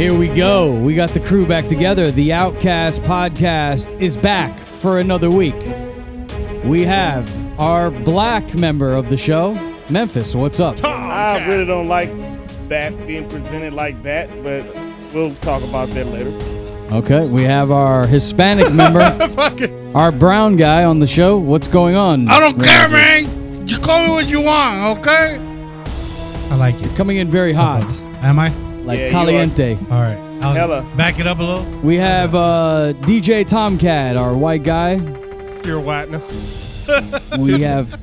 Here we go. We got the crew back together. The Outcast Podcast is back for another week. We have our black member of the show, Memphis. What's up? I really don't like that being presented like that, but we'll talk about that later. Okay, we have our Hispanic member, our brown guy on the show. What's going on? I don't care, man. You call me what you want, okay? I like it. Coming in very hot. Am I? Like Yeah, caliente. All right. I'll Hella. back it up a little. We have DJ Tomcat, our white guy. Your whiteness. We have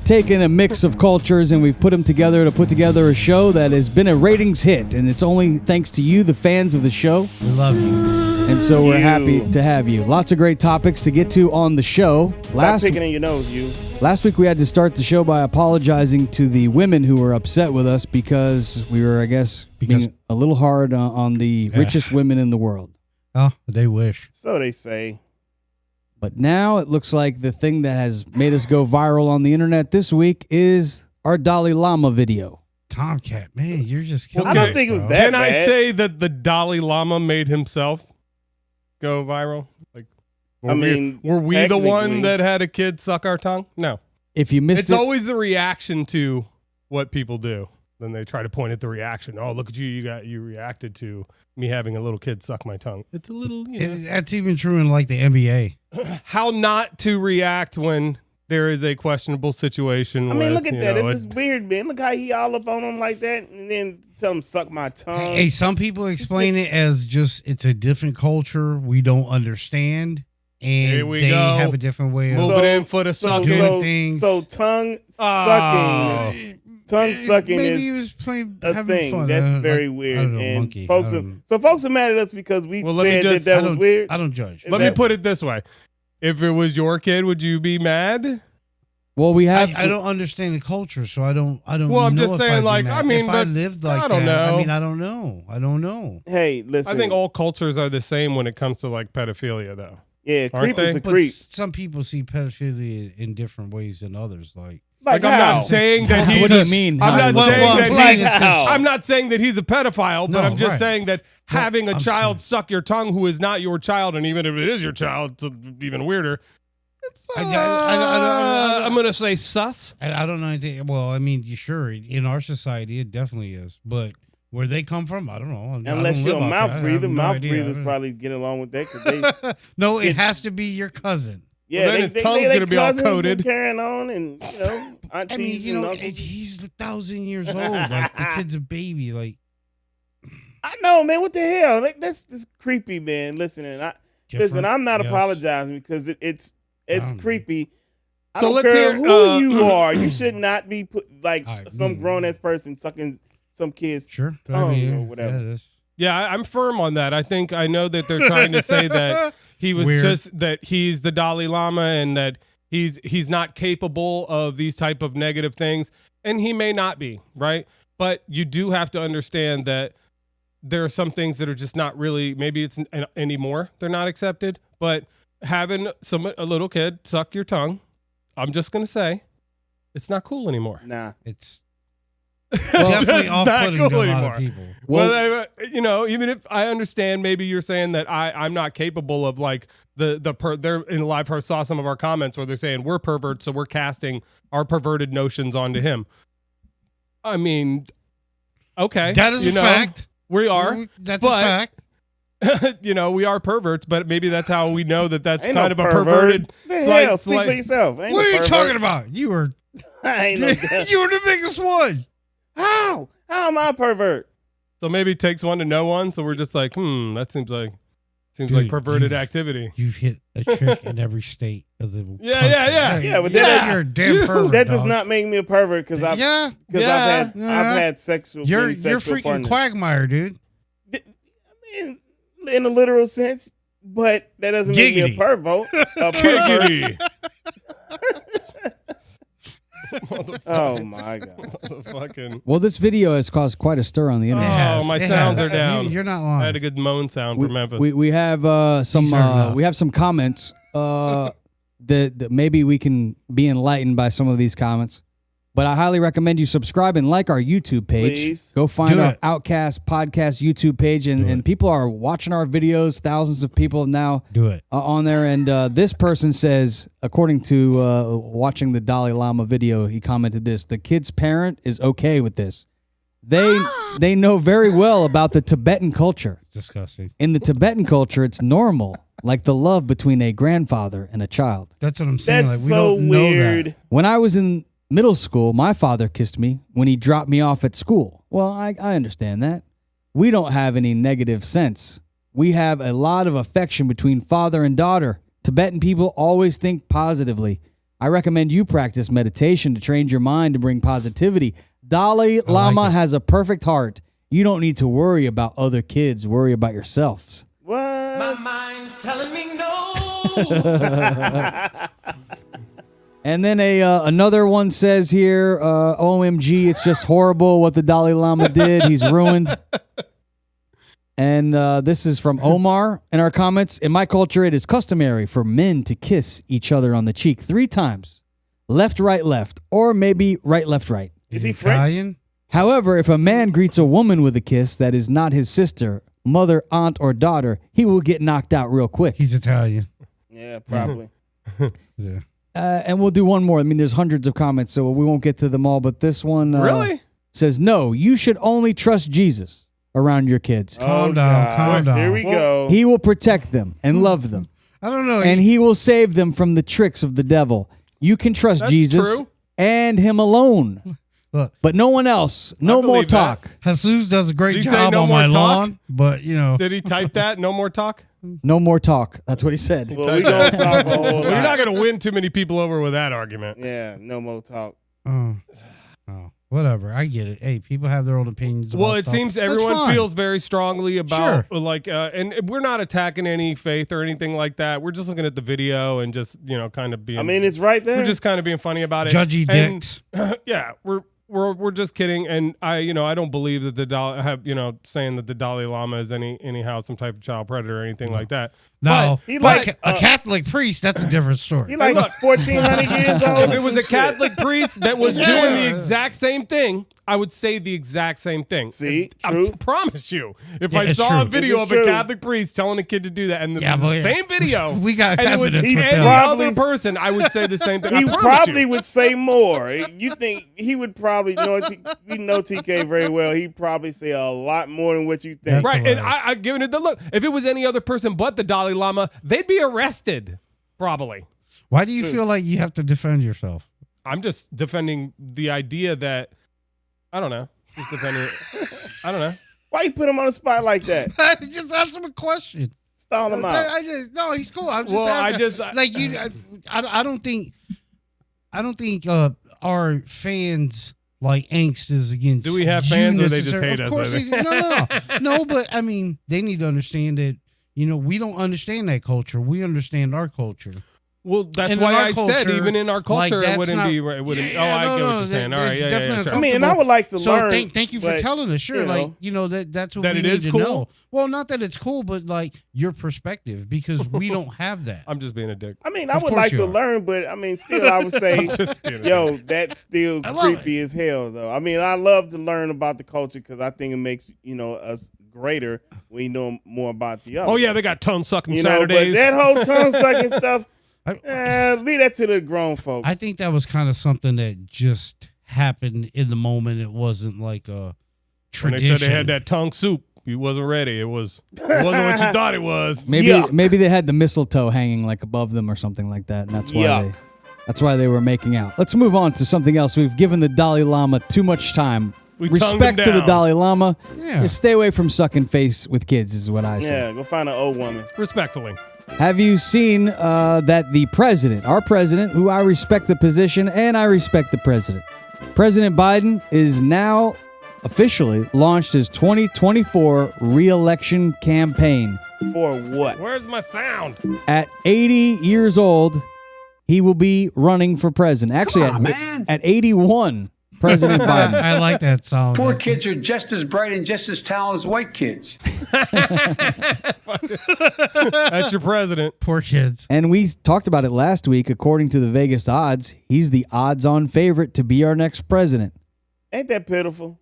taken a mix of cultures and we've put them together to put together a show that has been a ratings hit. And it's only thanks to you, the fans of the show. We love you. And so we're happy to have you. Lots of great topics to get to on the show. Stop picking in your nose, you. Last week we had to start the show by apologizing to the women who were upset with us because we were, I guess, being a little hard on the richest women in the world. Oh, they wish. So they say. But now it looks like the thing that has made us go viral on the internet this week is our Dahli Lahma video. Tomcat, man, you're just killing I don't think it was that Can I bad. say that the Dahli Lahma made himself go viral? Like, were we the one technically. that had a kid suck our tongue? No. If you missed It's it, always the reaction to what people do. Then they try to point at the reaction. Oh, look at you! You reacted to me having a little kid suck my tongue. It's a little, That's even true in like the NBA. how not to react when there is a questionable situation. I mean, with, look at that. This is weird, man. Look how he all up on him like that and then tell him suck my tongue. Hey, some people explain it as just it's a different culture we don't understand, Here and we they go. have a different way of Moving in for the sucking. doing things. So tongue sucking. Tongue sucking Maybe he was is playing a having thing. fun. That's Like, very I weird. don't know, And monkey. folks I are don't- folks are mad at us because we Well, let me said just- that I was don't- weird. I don't judge. Let me put it this way: if it was your kid, would you be mad? well, we have. I don't understand the culture, so I don't. Well, I'm know just if saying, I'd be like, mad. I mean, if I but lived like I don't that, know. I mean, I don't know. I don't know. Hey, listen. I think all cultures are the same when it comes to like pedophilia, though. yeah, aren't creep is they? a But creep. some people see pedophilia in different ways than others. Like I'm how? not saying that he's. What do you mean? I'm not Well, saying well, that I'm saying he's. is 'cause- I'm not saying that he's a pedophile, but No, I'm just right. saying that having a I'm child suck your tongue who is not your child, and even if it is your child, it's even weirder. It's. I'm gonna say sus. I don't know anything. Well, I mean, sure, in our society, it definitely is. But where they come from, I don't know. Unless I don't you're a live out mouth there. I have breather, no mouth idea. breathers I don't- probably get along with that because they, No, it has to be your cousin. yeah, then his tongue's gonna be all cousins and coated. carrying on, and I aunties mean, you and know, uncles. he's 1,000 years old. Like the kid's a baby. Like I know, man. What the hell? Like, that's just creepy, man. Listen, different, I'm not yes. apologizing because it's don't know. creepy. I So don't let's care hear, who you are. You should not be put like All right, some grown ass person sucking some kids. Sure, Tongue yeah, or whatever. yeah, it is. Yeah, I'm firm on that. I know that they're trying to say that he was Weird. just that he's the Dalai Lama and that he's not capable of these type of negative things, and he may not be, right? But you do have to understand that there are some things that are just not really, maybe it's anymore, they're not accepted, but having a little kid suck your tongue, I'm just going to say, it's not cool anymore. Nah. It's Well, definitely just not off-putting cool to a lot anymore. of people. Well, even if I understand, maybe you're saying that I'm not capable of like they're in live. I saw some of our comments where they're saying we're perverts, so we're casting our perverted notions onto him. I mean, okay, That is a fact. We are, That's but- a fact. we are perverts, but maybe that's how we know that that's Ain't kind no of a pervert. perverted. The hell, speak for yourself. Ain't What no are you pervert. talking about? You were I ain't no damn- you were the biggest one. How? How am I a pervert? So maybe it takes one to know one. So we're just like, that seems like Dude, perverted you- activity. You've hit a trick in every state of the Yeah, country. yeah. Yeah, but you're a damn pervert. That does dog. not make me a pervert because I've Yeah, I've Yeah. had sexual. you're many sexual freaking partners. quagmire, dude. in a literal sense, but that doesn't make me a Giggity. pervert. A pervert. Giggity. Oh my god! Fucking. Well, this video has caused quite a stir on the It internet. has, my it sounds has. are down. You're not I had lying. a good moan sound We, for Memphis. we have some These are enough. we have some comments that maybe we can be enlightened by some of these comments. But I highly recommend you subscribe and like our YouTube page. Please. Go find Do our it. Outcast Podcast YouTube page, and people are watching our videos. Thousands of people now Do it. on there. And this person says, according to watching the Dalai Lama video, he commented this: the kid's parent is okay with this. They know very well about the Tibetan culture. It's disgusting. In the Tibetan culture, it's normal, like the love between a grandfather and a child. That's what I'm saying. That's like, we so don't know weird. that. When I was in middle school, my father kissed me when he dropped me off at school. Well, I understand that. We don't have any negative sense. We have a lot of affection between father and daughter. Tibetan people always think positively. I recommend you practice meditation to train your mind to bring positivity. Dalai Lama has a perfect heart. You don't need to worry about other kids. Worry about yourselves. What? My mind's telling me no. And then another one says here, OMG, it's just horrible what the Dalai Lama did. He's ruined. And this is from Omar in our comments. In my culture, it is customary for men to kiss each other on the cheek 3 times. Left, right, left. Or maybe right, left, right. Is he French? Italian? However, if a man greets a woman with a kiss that is not his sister, mother, aunt, or daughter, he will get knocked out real quick. He's Italian. Yeah, probably. Yeah. And we'll do one more. I mean, there's hundreds of comments, so we won't get to them all. But this one Really? says, no, you should only trust Jesus around your kids. Calm down, God. calm down. Here we go. He will protect them and love them, I don't know. and he will save them from the tricks of the devil. You can trust That's Jesus true. and him alone, Look, but no one else. No more believe that. talk. Jesus does a great Did he say job no on more my talk? lawn, but you know, Did he type that? No more talk? No more talk. That's what he said. Well, we gonna talk a whole Well, you're not lot. going to win too many people over with that argument. Yeah, no more talk. oh, whatever. I get it. Hey, people have their own opinions. Well, about it stuff. seems That's everyone fine. feels very strongly about Sure. like, and we're not attacking any faith or anything like that. We're just looking at the video and just, kind of being. I mean, it's right there. we're just kind of being funny about it. Judgy And, dicks. yeah, we're just kidding, and I don't believe that the saying that the Dalai Lama is anyhow some type of child predator or anything like that. No, He but like, a Catholic priest. That's a different story. He like look. 1,400 years old. If it was a Some shit. Catholic priest that was Yeah. doing the exact same thing, I would say the exact same thing. See, I truth. promise you. If Yeah, I it's saw a true. video This of is a true. Catholic priest telling a kid to do that, and Yeah, the but yeah. same video, We got and it was evidence with any that. Probably- other person, I would say the same thing. I He promise probably you. would say more. You think he would probably we know TK very well. He'd probably say a lot more than what you think. That's Right, and hilarious. I giving it the look. If it was any other person but the Dalai Lama, they'd be arrested, probably. Why do you feel like you have to defend yourself? I'm just defending the idea that, I don't know, just defending, I don't know. Why you put him on the spot like that? I just asked him a question. Stall him out. No, he's cool. I'm just Well, I asking. just- like you. I don't think our fans like angst is against. Do we have you fans or they just necessarily. hate Of us, course, I think? no. But I mean, they need to understand that. We don't understand that culture. We understand our culture. Well, that's And why in our I said culture, even in our like, culture, it that's wouldn't not- be right. It wouldn't, Yeah, I no, get what no, you're saying. that- All right, that's yeah, definitely sure. I mean, and I would like to So learn. thank you for but, telling us. Sure, that's what That we it need is to cool? know. Well, not that it's cool, but like your perspective, because we don't have that. I'm just being a dick. I mean, I Of would course like you to are. learn, but I mean, still, I would say, Just kidding. yo, that's still I love creepy as hell, though. I mean, I love to learn about the culture because I think it makes us greater when you know more about the other. Oh yeah, they got tongue sucking but Saturdays. that whole tongue sucking stuff, I- leave that to the grown folks. I think that was kind of something that just happened in the moment. It wasn't like a when tradition. they said they had that tongue soup, you wasn't ready. It wasn't what you thought it was. Maybe Yuck. maybe they had the mistletoe hanging like above them or something like that, and Yuck. that's why they were making out. Let's move on to something else. We've given the Dalai Lama too much time. We tongued Respect him to the down. Dalai Lama. Yeah. Just stay away from sucking face with kids is what I say. Yeah, go find an old woman. Respectfully. Have you seen that the president, our president, who I respect the position and I respect the president, President Biden is now officially launched his 2024 re-election campaign. For what? Where's my sound? At 80 years old, he will be running for president. Actually, at 81. President Biden. I like that song. Poor kids are just as bright and just as talented as white kids. That's your president. Poor kids. And we talked about it last week. According to the Vegas odds, he's the odds-on favorite to be our next president. Ain't that pitiful?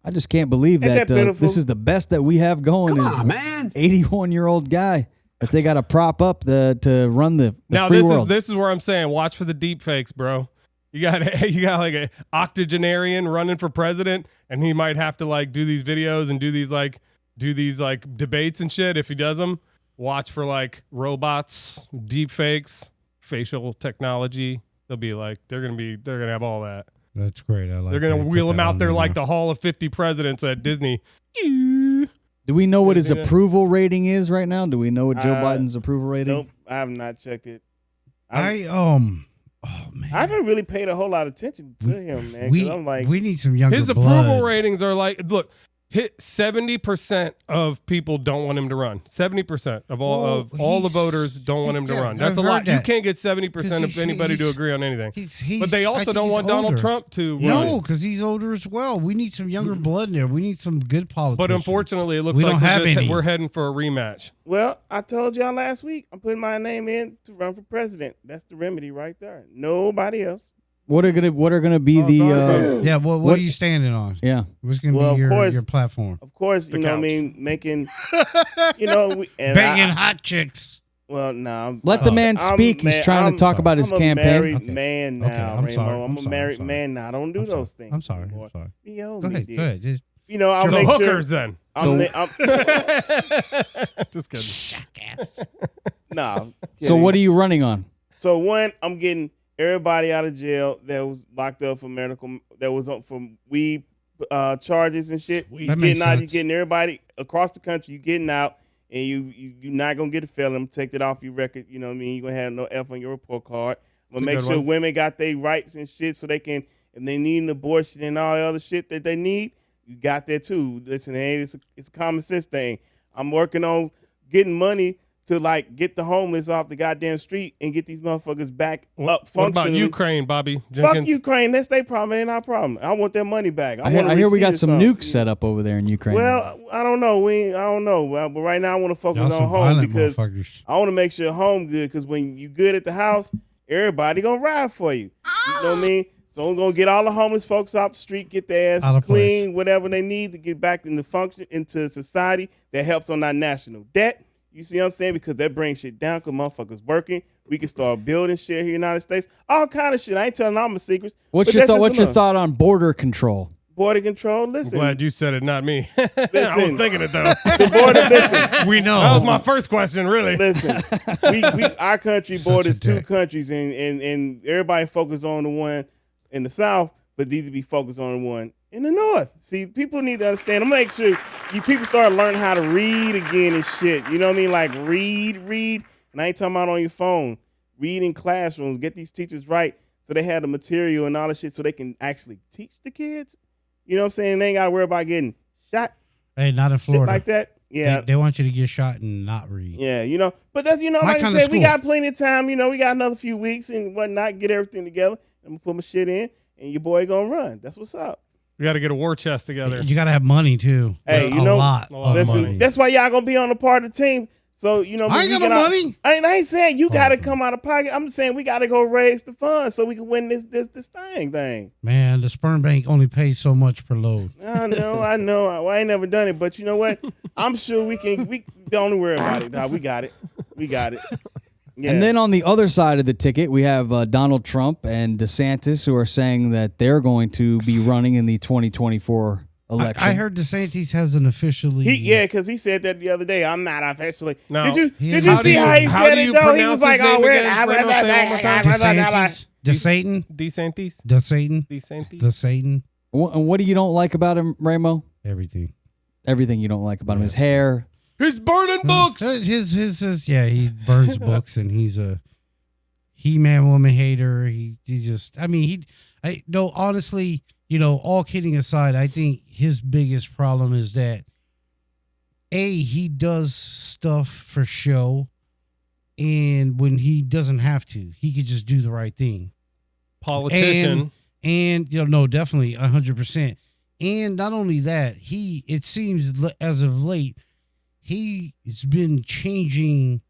I just can't believe Ain't that that pitiful? this is the best that we have going. Come is on, man. 81-year-old guy that they got to prop up to run the Now free this world. is where I'm saying watch for the deep fakes, bro. You got like a octogenarian running for president, and he might have to like do these videos and do these debates and shit. If he does them, watch for like robots, deep fakes, facial technology. They'll be like they're gonna have all that. That's great. I like. They're gonna that. wheel Put him that out on there like the Hall of 50 Presidents at Disney. Do we know what his Yeah. approval rating is right now? Do we know what Joe Uh, Biden's approval rating? Nope, I have not checked it. Oh man. I haven't really paid a whole lot of attention to him, man. 'Cause We I'm like, we need some younger His blood. approval ratings are like, look, hit 70% of people don't want him to run. 70% of all Well, the he's- voters don't want him to yeah, run. That's I've a lot. heard You that. can't get 70% of Because anybody to he's- agree on anything. He's, But they I also think don't he's want Donald older. Trump to run. No, because he's older as well. We need some younger blood in there. We need some good politicians. But unfortunately, it looks We like don't have any. we're heading for a rematch. well, I told y'all last week, I'm putting my name in to run for president. That's the remedy right there. Nobody else. What are gonna be the yeah, what what- are you standing on? yeah? What's going to Well, be of course. your platform? Of course, The you know what I couch. mean, making, and Banging hot chicks. Well, no. Let the man speak. He's trying to talk about his I'm campaign. a married Okay. man now, Okay, I'm Rainbow. sorry. I'm a married man now. I don't do I'm those sorry. things. I'm sorry. anymore. I'm sorry. Yo, Go me ahead. did. Go ahead. Just I'll So make hookers sure. then. Just kidding. Nah. So what are you running on? So one, I'm getting everybody out of jail that was locked up for that was up for weed charges and shit. That You makes getting out, you sense. getting everybody across the country. You getting out, and you're not gonna get a felon. I'm take that off your record. You know what I mean? You're gonna have no F on your report card. I'm gonna make That's a sure good one. women got their rights and shit, so they can, if they need an abortion and all the other shit that they need, you got that too. Listen, hey, it's a common sense thing. I'm working on getting money to like get the homeless off the goddamn street and get these motherfuckers back up What about functioning. Ukraine, Bobby Fuck Jenkins? Ukraine. That's their problem. Ain't our problem. I want their money back. I hear we got some nukes set up over there in Ukraine. Well, I don't know. I don't know. Well, but right now I want to focus y'all on some home violent because motherfuckers. I want to make sure home good. Because when you good at the house, everybody gonna ride for you. You know what I mean? So I'm gonna get all the homeless folks off the street, get their ass Out of clean, place. whatever they need to get back into function into society. That helps on our national debt. You see what I'm saying? Because that brings shit down. Because motherfuckers working, we can start building shit here in the United States. All kind of shit. I ain't telling all my secrets. what's but your that's thought? just What's your enough. thought on border control? Border control. I'm Listen, glad you said it, not me. I was Listen. thinking it though. the border. Listen. We know. That was my first question, really. Listen, our country Such a borders two dick. countries, and everybody focus on the one in the south, but need to be focused on the one in the north. See, people need to understand. I'm gonna make sure you people start learning how to read again and shit. You know what I mean? Like read, and I ain't talking about on your phone. Read in classrooms. Get these teachers right so they have the material and all the shit so they can actually teach the kids. You know what I'm saying? They ain't gotta worry about getting shot, Hey, not in shit Florida. like that. Yeah. They want you to get shot and not read. Yeah, but that's, My like I kinda said, we school. got plenty of time. We got another few weeks and whatnot, get everything together. I'm gonna put my shit in, and your boy gonna run. That's what's up. We got to get a war chest together. You got to have money too. Hey, a you know- lot A lot of of Listen, money. that's why y'all gonna be on the part of the team. So I ain't got no money. I ain't saying you gotta Okay. come out of pocket. I'm saying we gotta go raise the funds so we can win this thing. Man, the sperm bank only pays so much per load. I know. I ain't never done it, but you know what? I'm sure we can. We don't worry about it. Nah, we got it. Yeah. And then on the other side of the ticket, we have Donald Trump and DeSantis, who are saying that they're going to be running in the 2024 election. I heard DeSantis hasn't officially. because he said that the other day. I'm not officially. No. Did you He did is- you How see do how you- he how said do it you though? He pronounce was his like, name "Oh, we're again? Say it one more time. DeSantis. DeSatan. DeSantis? DeSatan. DeSantis? DeSatan. And what do you don't like about him, Ramo? Everything. Everything you don't like about him. His hair. He's burning books. His yeah, he burns books and he's a He-Man woman hater. He just, I mean, honestly, all kidding aside, I think his biggest problem is that he does stuff for show, and when he doesn't have to, he could just do the right thing. Politician. And no, definitely 100%. And not only that, it seems as of late, he's been changing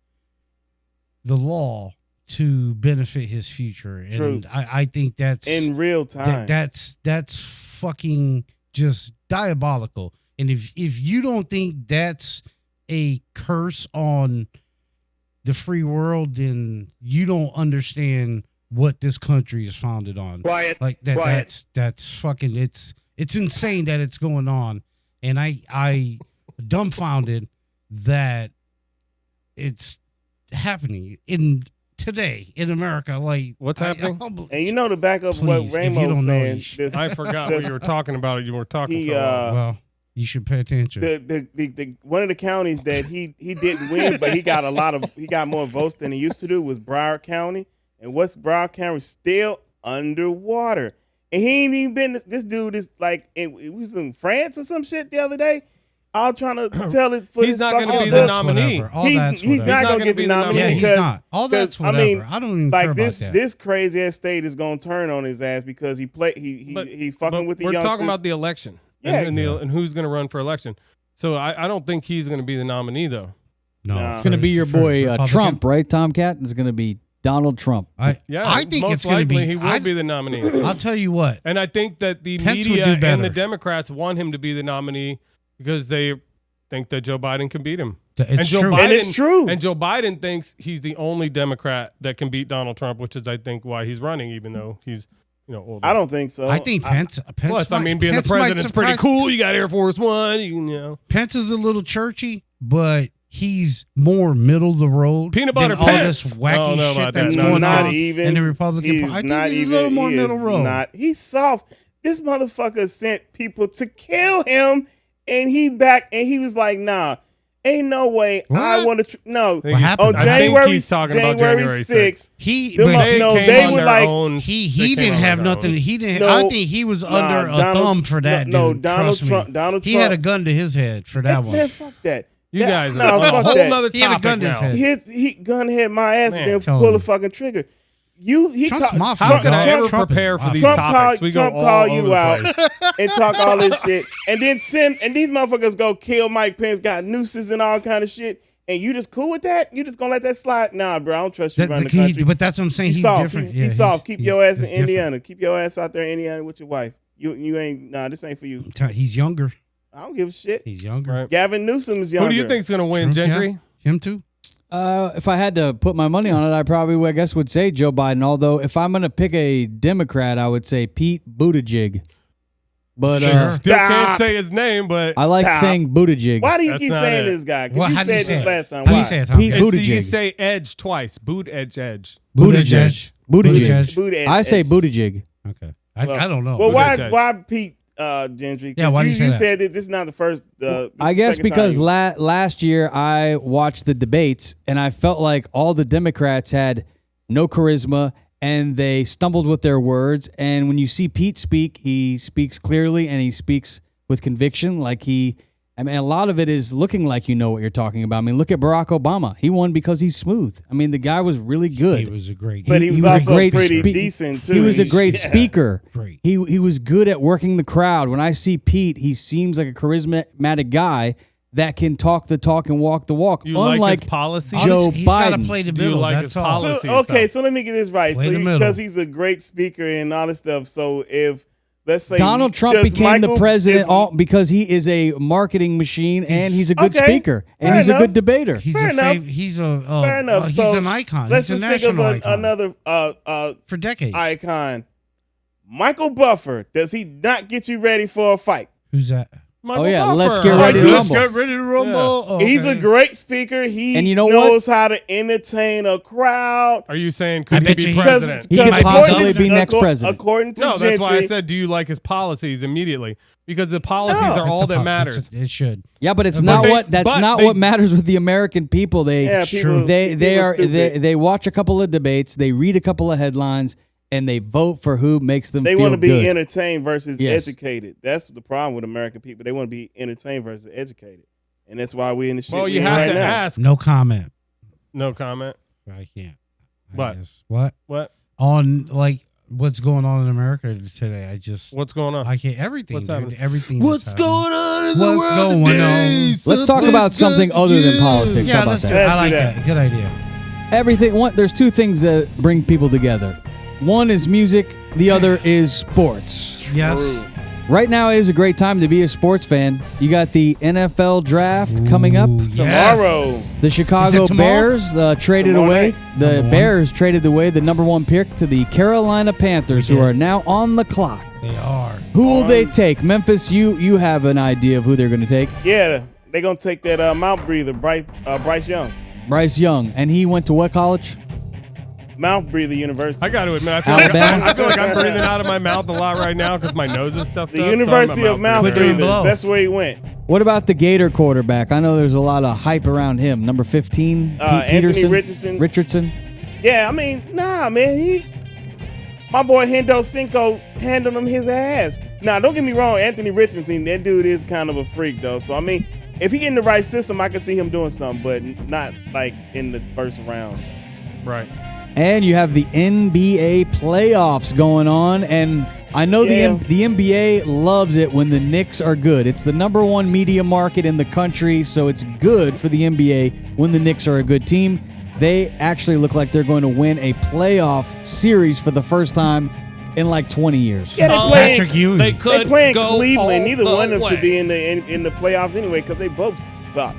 the law to benefit his future. And Truth. I think that's in real time. That's fucking just diabolical. And if you don't think that's a curse on the free world, then you don't understand what this country is founded on. Quiet. Like that. Quiet. That's fucking. It's insane that it's going on, and I dumbfounded that it's happening today in America. Like, What's happening? And to back up what Please, if you Rainbow's don't know, saying, you should- this, I forgot what you were talking about. You were talking. He, so long. well, you should pay attention. the one of the counties that he didn't win, but he got more votes than he used to do was Broward County. And what's Broward County still underwater? And he ain't even been. This dude is like, he was in France or some shit the other day. All trying to sell it for He's his not fucking gonna be book. the nominee. He's not going to get the nominee Yeah, because he's not. All that's because, whatever. I don't even care about this that. this crazy ass state is going to turn on his ass because he fucking with the we're youngsters. talking about the election and who's going to run for election. So I don't think he's going to be the nominee though. No, Nah. It's going to be your boy Trump, right? Tomcat is going to be Donald Trump. I think most it's going to likely be. he will be the nominee. I'll tell you what. And I think that the Pence would media do and better. the Democrats want him to be the nominee because they think that Joe Biden can beat him. It's Joe true. Biden, And it's true. And Joe Biden thinks he's the only Democrat that can beat Donald Trump, which is, I think, why he's running, even though he's older. I don't think so. I think Pence. Plus, might, being the Pence might president's pretty surprise- cool. You got Air Force One. Pence is a little churchy, but he's more middle of the road. Peanut butter than all Pence. this I don't wacky know shit about that. that's No, going not on even in the Republican he's Party. I not think he's even, a little more he middle is road. Not, he's soft. This motherfucker sent people to kill him, and he was like, "Nah, ain't no way. What? I want to." No, What happened? on I think January he's talking about January January 6th. He, Them but up- no, came they on were their like- own- he they came didn't on have their nothing. own. He didn't. No, I think he was under a thumb for that. No, dude. Donald Trust me. Trump. Donald He Trump. had a gun to his head for that one. Man, fuck that. You guys no, are on a fuck whole that. nother He had a topic gun to his now. head. He gun hit my ass Man, and then tell pull him. the fucking trigger. He Trump's called, mafia, How can I dog. ever Trump is prepare for mafia. these Trump topics? We go Trump all call over you the out place. and talk all this shit, and then these motherfuckers go kill Mike Pence, got nooses and all kind of shit, and you just cool with that? You just gonna let that slide? Nah, bro, I don't trust you running the country. But that's what I'm saying. He's soft. different. He's soft. Keep your ass in different. Indiana. Keep your ass out there in Indiana with your wife. You ain't. Nah, this ain't for you. He's younger. I don't give a shit. He's younger. Right. Gavin Newsom's younger. Who do you think's going to win, True, Gentry? yeah. Him too. If I had to put my money on it, I probably, I guess, would say Joe Biden. Although, if I'm going to pick a Democrat, I would say Pete Buttigieg. But Sure. Still Stop. can't say his name, but I like Stop. saying Buttigieg. Why do you That's keep not saying it. this guy? Because Well, you how do you said say this it? last time. How do Why? you say it, Tom? Pete and see, you Buttigieg. say edge twice. Boot edge. Buttigieg. Buttigieg. Boot I say edge. Buttigieg. Okay. I don't know. Well, Buttigieg. why Pete Gentry? Yeah, why do you say that? said that this is not the first. This I is the guess second because time. last year I watched the debates and I felt like all the Democrats had no charisma and they stumbled with their words. And when you see Pete speak, he speaks clearly and he speaks with conviction. A lot of it is looking like you know what you're talking about. I mean, look at Barack Obama. He won because he's smooth. I mean, the guy was really good. He was a great. But he was a also great pretty spe- decent too. He was a great Yeah. speaker. Great. He was good at working the crowd. When I see Pete, he seems like a charismatic guy that can talk the talk and walk the walk. You like Unlike his policy? Joe He's got to Biden. play the Do you middle. like That's his all. policy? So, okay, stuff. so let me get this right. Play So the middle. because he's a great speaker and all this stuff. So if let's say Donald Trump does became the Michael- president is- because he is a marketing machine and he's a good Okay, speaker and fair he's a enough. good debater. He's Fair a enough. he's Fair enough. he's So an icon. Let's He's a just think of national icon another for decades. icon. Michael Buffer. Does he not get you ready for a fight? Who's that? Michael Oh, yeah, Buffer. let's get ready to Let's rumble. get ready to rumble. Oh, He's a okay. great speaker. He And you know knows how to entertain a crowd. Are you saying I could he bet be you he- president? He could might be possibly something. be next president. According to No, Gentry, that's why I said, do you like his policies immediately? Because the policies No. are all It's a that pop- matters. It should. Yeah, but it's But not they- what that's but not they- what matters with the American people. They Yeah, people- they people are stupid. they watch a couple of debates, they read a couple of headlines, and they vote for who makes them they feel want to be good. entertained versus Yes. educated. That's the problem with American people. They want to be entertained versus educated, and that's why we in the shit. Well, we you in have right to now. ask. No comment. No comment. I can't. I What? guess. What? What? On like what's going on in America today. What's going on? I can't everything. What's dude, happening? everything. What's that's going happening. on in the What's world going today? on? Let's talk about something other than politics. Yeah, How about let's do that? it. I Let's like do that. that. Good idea. There's two things that bring people together. One is music, the other is sports. Yes. True. Right now is a great time to be a sports fan. You got the NFL draft coming up. Ooh, Tomorrow. yes. The Chicago Is it tomorrow? Bears traded Tomorrow away. night. The Number one. Bears traded away the number 1 pick to the Carolina Panthers, They who did. are now on the clock. They are. Who will they take? Memphis, you have an idea of who they're going to take. Yeah, they're going to take that mouth breather, Bryce Young. Bryce Young. And he went to what college? Mouth breather university. I got to admit, I feel like I'm breathing out of my mouth a lot right now because my nose is stuffed The up. University of Mouth breather. Breathers. Blow. That's where he went. What about the Gator quarterback? I know there's a lot of hype around him. Number 15, Anthony Richardson. Richardson. Yeah, I mean, nah, man. My boy Hendo Cinco handled him his ass. Now, don't get me wrong. Anthony Richardson, that dude is kind of a freak, though. So, I mean, if he get in the right system, I can see him doing something, but not like in the first round. Right. And you have the NBA playoffs going on, and I know Yeah. the NBA loves it when the Knicks are good. It's the number 1 media market in the country, so it's good for the NBA when the Knicks are a good team. They actually look like they're going to win a playoff series for the first time in like 20 years. Yeah, they Patrick playing. Ewing. They could They playing go Cleveland. all Neither the one of them way. should be in the playoffs anyway because they both suck.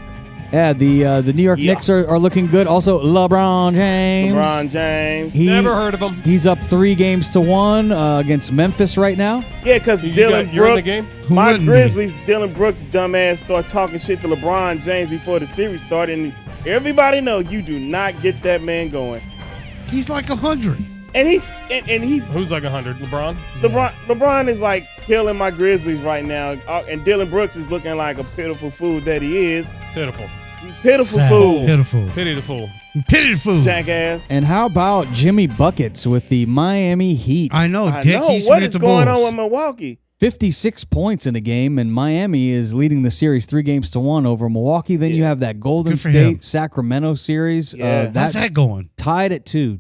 Yeah, the New York Yeah. Knicks are looking good. Also, LeBron James. LeBron James. Never heard of him. He's up 3-1 against Memphis right now. Yeah, because You Dylan got- you're in the Brooks, game? Who my wouldn't be? Grizzlies, Dylan Brooks, dumbass, start talking shit to LeBron James before the series started. And everybody know you do not get that man going. He's like 100. And he's Who's like 100? LeBron? LeBron is like killing my Grizzlies right now. And Dylan Brooks is looking like a pitiful fool that he is. Pitiful. Pitiful Sad. fool. Pitiful. Pity the fool. Pity the fool. Jackass. And how about Jimmy Buckets with the Miami Heat? I know. I Dick, know. he's What with is the going Bulls. on with Milwaukee? 56 points in a game, and Miami is leading the series 3-1 over Milwaukee. Then you have that Golden Good for him. State Sacramento series. Yeah. How's that going? tied at two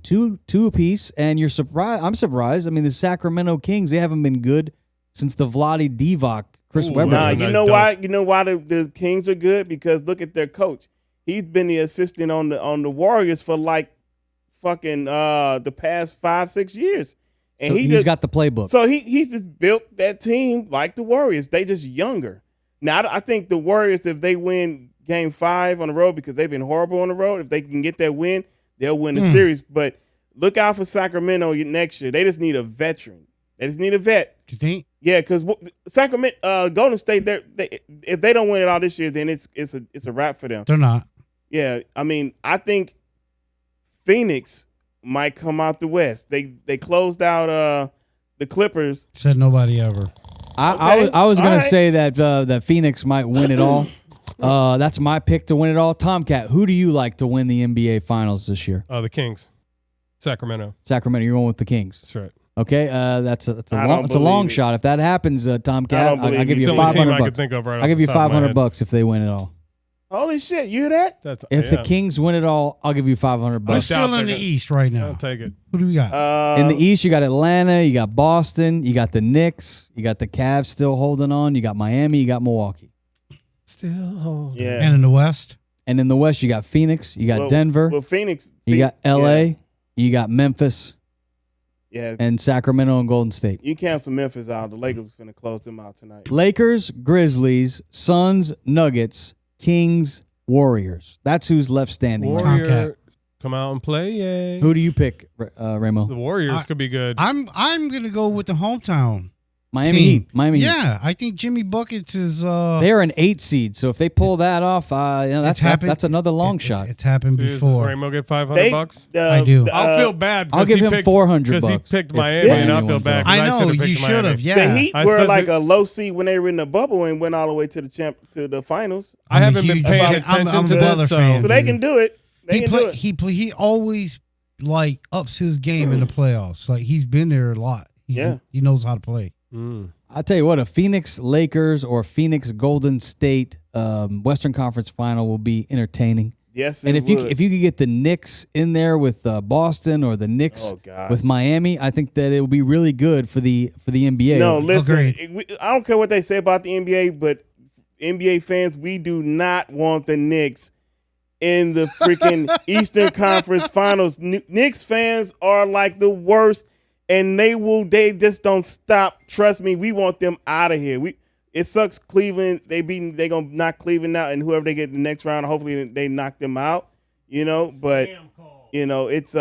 apiece. And you're surprised. I'm surprised. I mean, the Sacramento Kings, they haven't been good since the Vlade Divac, Chris Ooh, Webber. Nah, Nice you know dunk. why? You know why the Kings are good? Because look at their coach. He's been the assistant on the Warriors for like fucking the past 5-6 years, and So he he's just got the playbook. so he's just built that team like the Warriors. They just younger. Now I think the Warriors, if they win Game 5 on the road, because they've been horrible on the road, if they can get that win, they'll win the series. But look out for Sacramento next year. They just need a veteran. They just need a vet. You think? Yeah, because Sacramento, Golden State, if they don't win it all this year, then it's a wrap for them. They're not. Yeah, I mean, I think Phoenix might come out the West. They closed out the Clippers. Said nobody ever. I was All going right. to say that Phoenix might win it all. That's my pick to win it all. Tomcat, who do you like to win the NBA Finals this year? The Kings. Sacramento. Sacramento, you're going with the Kings. That's right. Okay, that's a I long, don't it's a long believe it. shot. If that happens, Tomcat, I don't I'll believe give it. you It's the only team I $500. could think of right I'll give you off the top of my head. $500 if they win it all. Holy shit, you hear that? That's If the Kings win it all, I'll give you $500. Who's Bucks. still in the East right I'll now? take it. Who do we got? In the East, you got Atlanta, you got Boston, you got the Knicks, you got the Cavs still holding on, you got Miami, you got Milwaukee. Still hold. Yeah. And in the West? And in the West, you got Phoenix, you got Well, Denver, Well, Phoenix. you got LA, Yeah. you got Memphis, Yeah. and Sacramento and Golden State. You cancel Memphis out. The Lakers are finna close them out tonight. Lakers, Grizzlies, Suns, Nuggets, Kings, Warriors. That's who's left standing. right now. Warrior, Tomcat. come out and play. Yay. Who do you pick, The Ramo? Warriors could be good. I'm gonna go with the hometown. Miami team. Heat. Miami Heat. Yeah, I think Jimmy Buckets is They're an 8 seed, so if they pull that off, it's happened- that's another long it's- shot. It's happened Does before. Rainbow get $500? I do. I'll feel bad. I'll give him $400 because he bucks picked if Miami, and I'll Miami feel wins bad. it. 'cause I know should've picked you should have. Miami. Yeah, The Heat I were suppose like it- a low seed when they were in the bubble and went all the way to the finals. I I'm a haven't been huge paying fan. attention I'm to a Butler this, so fan. So they can do it. They can do it. He always like ups his game in the playoffs. Like he's been there a lot. Yeah. He knows how to play. I tell you what, a Phoenix Lakers or Phoenix Golden State Western Conference final will be entertaining. Yes, And it if would. you could get the Knicks in there with Boston or the Knicks with Miami, I think that it would be really good for the NBA. No, listen, Agreed. I don't care what they say about the NBA, but NBA fans, we do not want the Knicks in the freaking Eastern Conference Finals. Knicks fans are like the worst, and they just don't stop. Trust me, we want them out of here. It sucks Cleveland. They gonna knock Cleveland out, and whoever they get in the next round, hopefully they knock them out. But it's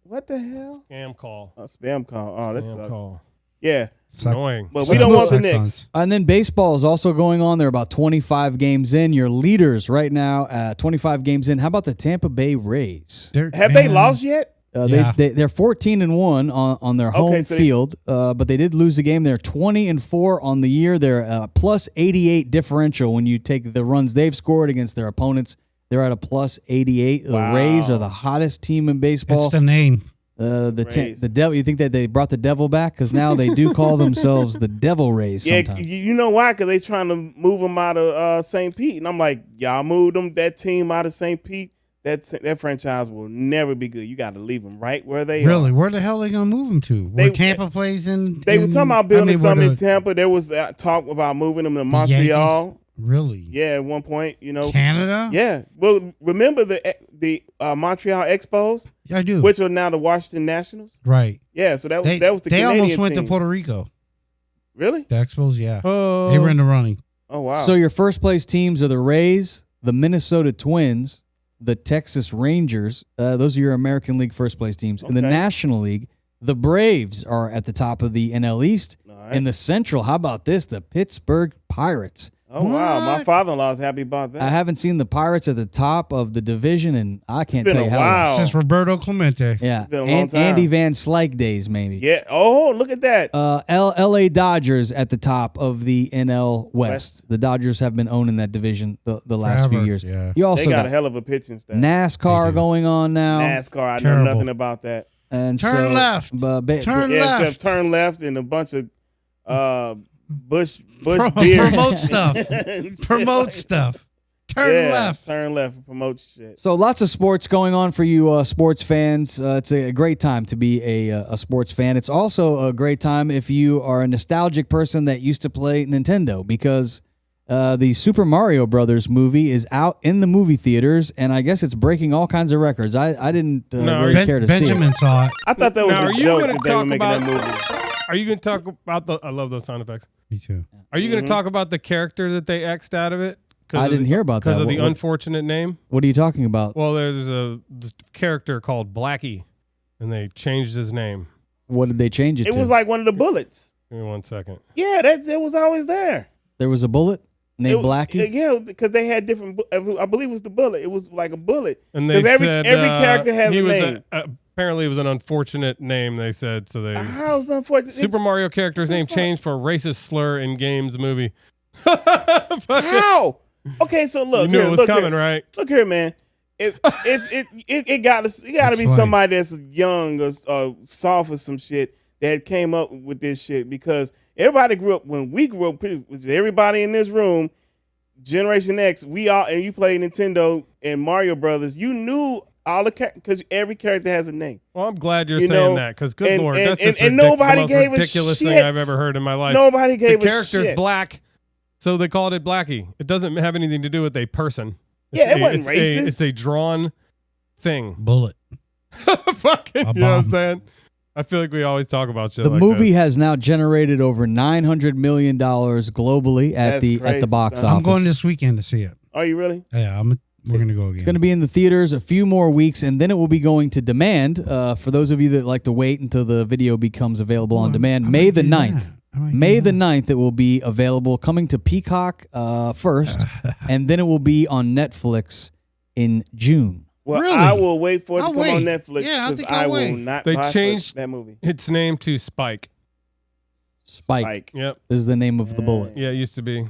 what the hell? Scam call. Spam call. Oh, that Scam sucks. call. Yeah. Annoying. But we don't want the Knicks. And then baseball is also going on. They're about 25 games in. Your leaders right now, 25 games in. How about the Tampa Bay Rays? Have they lost yet? They're 14-1 on their home field, but they did lose a game. They're 20-4 on the year. They're plus 88 differential when you take the runs they've scored against their opponents. They're at a plus 88. The Rays are the hottest team in baseball. It's the name. The devil. You think that they brought the devil back? Because now they do call themselves the Devil Rays. Sometimes. You know why? Because they trying to move them out of St. Pete, and I'm like, y'all moved that team out of St. Pete. That franchise will never be good. You got to leave them right where they are. Really? Where the hell are they going to move them to? Where Tampa plays in? They were talking about building something in Tampa. There was talk about moving them to Montreal. Yankees? Really? Yeah, at one point, Canada? Yeah. Well, remember the Montreal Expos? Yeah, I do. Which are now the Washington Nationals? Right. Yeah, so that was the They Canadian almost went team. to Puerto Rico. Really? The Expos, yeah. They were in the running. Oh, wow. So your first place teams are the Rays, the Minnesota Twins, the Texas Rangers. Those are your American League first place teams. In the National League, the Braves are at the top of the NL East. Right. In the Central, how about this? The Pittsburgh Pirates. Oh, wow. My father-in-law is happy about that. I haven't seen the Pirates at the top of the division, and I can't tell you how long. Since Roberto Clemente. Yeah. It's been a long time. Andy Van Slyke days, maybe. Yeah. Oh, look at that. LA Dodgers at the top of the NL West. The Dodgers have been owning that division the last few years. Yeah. You also they got a hell of a pitching staff. NASCAR going on now. NASCAR, I Terrible. know nothing about that. And Turn left. Turn Yeah, left. except turn left and a bunch of Bush beer. Promote stuff. Promote stuff. Turn left. Turn left. Promote shit. So lots of sports going on for you sports fans. It's a great time to be a sports fan. It's also a great time if you are a nostalgic person that used to play Nintendo, because the Super Mario Brothers movie is out in the movie theaters, and I guess it's breaking all kinds of records. I didn't really care to see it. Benjamin saw it. I thought that was a joke that they were making about- that movie. Are you going to talk about I love those sound effects. Me too. Are you going to talk about the character that they X'd out of it? I didn't hear about that. Because of the What- unfortunate name? What are you talking about? Well, there's this character called Blackie, and they changed his name. What did they change it to? It was like one of the bullets. Give me 1 second. Yeah, it was always there. There was a bullet named Blackie? Yeah, because they had different. I believe it was the bullet. It was like a bullet. And they Because said every character has he a was name. apparently, it was an unfortunate name. They said so. They How's unfortunate? Super Mario character's name changed for a racist slur in games movie. How? Okay, so look, You knew here, it was look coming, here. right? Look here, man. It got to be right. somebody that's young or soft or some shit that came up with this shit, because everybody grew up when we grew up. Everybody in this room, Generation X, and you played Nintendo and Mario Brothers. You knew all the because every character has a name. Well, I'm glad you're You saying know, that, because good and- lord, and- that's just and nobody the most gave a ridiculous thing shit. I've ever heard in my life. Nobody gave the a character's shit. black, so they called it Blackie. It doesn't have anything to do with a person. Yeah, it wasn't it's racist. It's a drawn thing. Bullet. Fucking, A you know what I'm bomb. saying? I feel like we always talk about shit The like movie this. has now generated over $900 million globally at That's the crazy, box son. office. I'm going this weekend to see it. Are you really? Yeah, we're going to go again. It's going to be in the theaters a few more weeks, and then it will be going to demand. For those of you that like to wait until the video becomes available on demand, May the 9th. May the 9th, it will be available, coming to Peacock first, and then it will be on Netflix in June. Well, Really? I will wait for it to I'll come on wait. Netflix, Yeah, I because think I I'll will wait. not They buy changed- that movie. Its name to Spike. Spike Yep. is the name of the bullet. Yeah, it used to be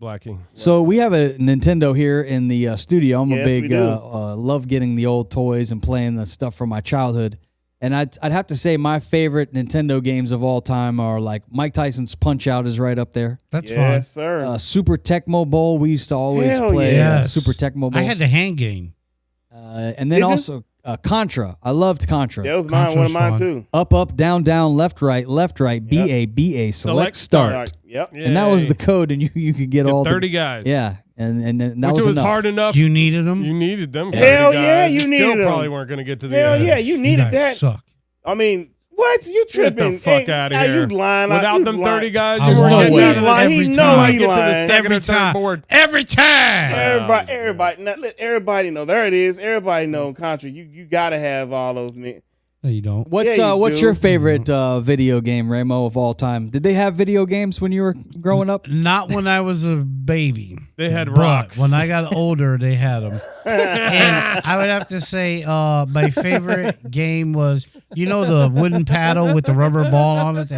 Blackie. So we have a Nintendo here in the studio. I'm a Yes, we big do. love getting the old toys and playing the stuff from my childhood. And I'd have to say my favorite Nintendo games of all time are like Mike Tyson's Punch-Out is right up there. That's fun. Yes, sir. Super Tecmo Bowl, we used to always Hell play yes. Super Tecmo Bowl. I had the hand game. And then Did you? also Contra. I loved Contra. That was mine. One of mine too. Up, up, down, down, left, right, B-A, B-A, select, start. Yep. And that was the code, and you could get all 30 the, guys. Yeah, and that Which was enough. hard enough. You needed them? You needed them. Hell 30 yeah, guys. you still needed them. probably weren't going to get to the Hell end. yeah, you needed guys that. Suck. I mean, what? You Get tripping? the fuck out of Now here. you lying. Without you them lying. 30 guys, I you weren't know getting it. out of Lying. it. He Every know time. You might he get to the lying. second or Every third time. board. Every time. Everybody know. There it is. Everybody know Contra. You gotta have all those men. No, you don't. What's Yeah, you what's do. your favorite video game, Ramo, of all time? Did they have video games when you were growing up? Not when I was a baby. They had But rocks. when I got older, they had them. And I would have to say my favorite game was, the wooden paddle with the rubber ball on it?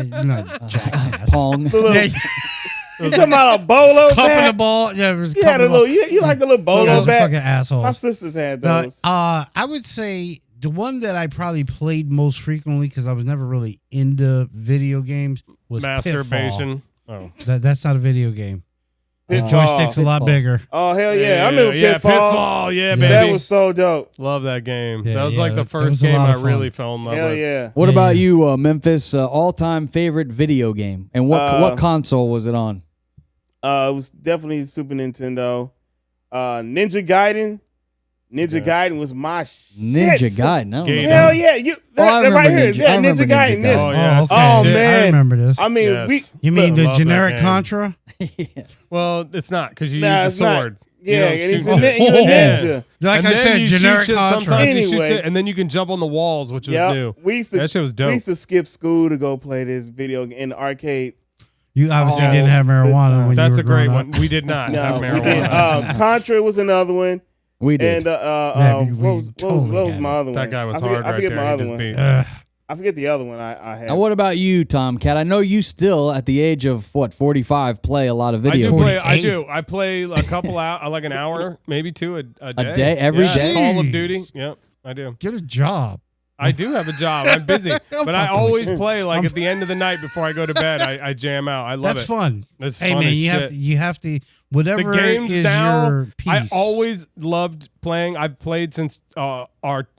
Jackass. Pong. Yeah, You talking about a bolo cupping the bat? ball. Yeah, it was You had a cupping the little. You like the little ball. bolo Those are fucking bats? assholes. My sisters had No, those. I would say the one that I probably played most frequently because I was never really into video games was Masturbation. Oh. That's not a video game. The Pitfall. joystick's a lot Pitfall. bigger. Oh hell yeah! I remember Pitfall. Yeah, Yeah. baby. That was so dope. Love that game. Yeah, that was yeah, like the that first was a game lot I of really fun. fell in love Hell with. yeah! What Yeah, about yeah. you, Memphis? All-time favorite video game, and what console was it on? It was definitely Super Nintendo. Ninja Gaiden. Ninja Gaiden was my shit. Ninja Gaiden. No, Gaiden. Hell yeah! I That right remember here. Ninja- Yeah, I remember Ninja Gaiden. Ninja yeah. Oh, yeah. Oh, okay. Oh, Shit, man. I remember this. I mean, Yes. You mean Love the that generic game. Contra? Well, it's not because you Nah, use it's the not. sword. Yeah, You and don't he's shoot a shit. ninja. Like And I then said, you generic shoot shit, Contra. sometimes you shoot Anyway. shit, and then you can jump on the walls, which was Yep. new. We used to. That shit was dope. We used to skip school to go play this video game in the arcade. You obviously Oh, didn't have marijuana when That's you a were great growing one. up. We did not No, have we marijuana. didn't. Contra was another one. We did. And Yeah, we what was totally had my it. other one? That guy was I forget, hard I right forget there. my He other just one. beat- I forget the other one I had. Now, what about you, Tomcat? I know you still, at the age of 45, play a lot of I video do games. play. I 48. do. I play a couple out, like an hour, maybe two a day. A day? Every Yeah, day? Call of Jeez. Duty. Yep, I do. Get a job. I do have a job. I'm busy, but I fucking always with you. play like at the end of the night before I go to bed. I jam out. I love That's it. fun. That's Hey fun man, as you shit. have to whatever The games is now, your piece. I always loved playing. I've played since our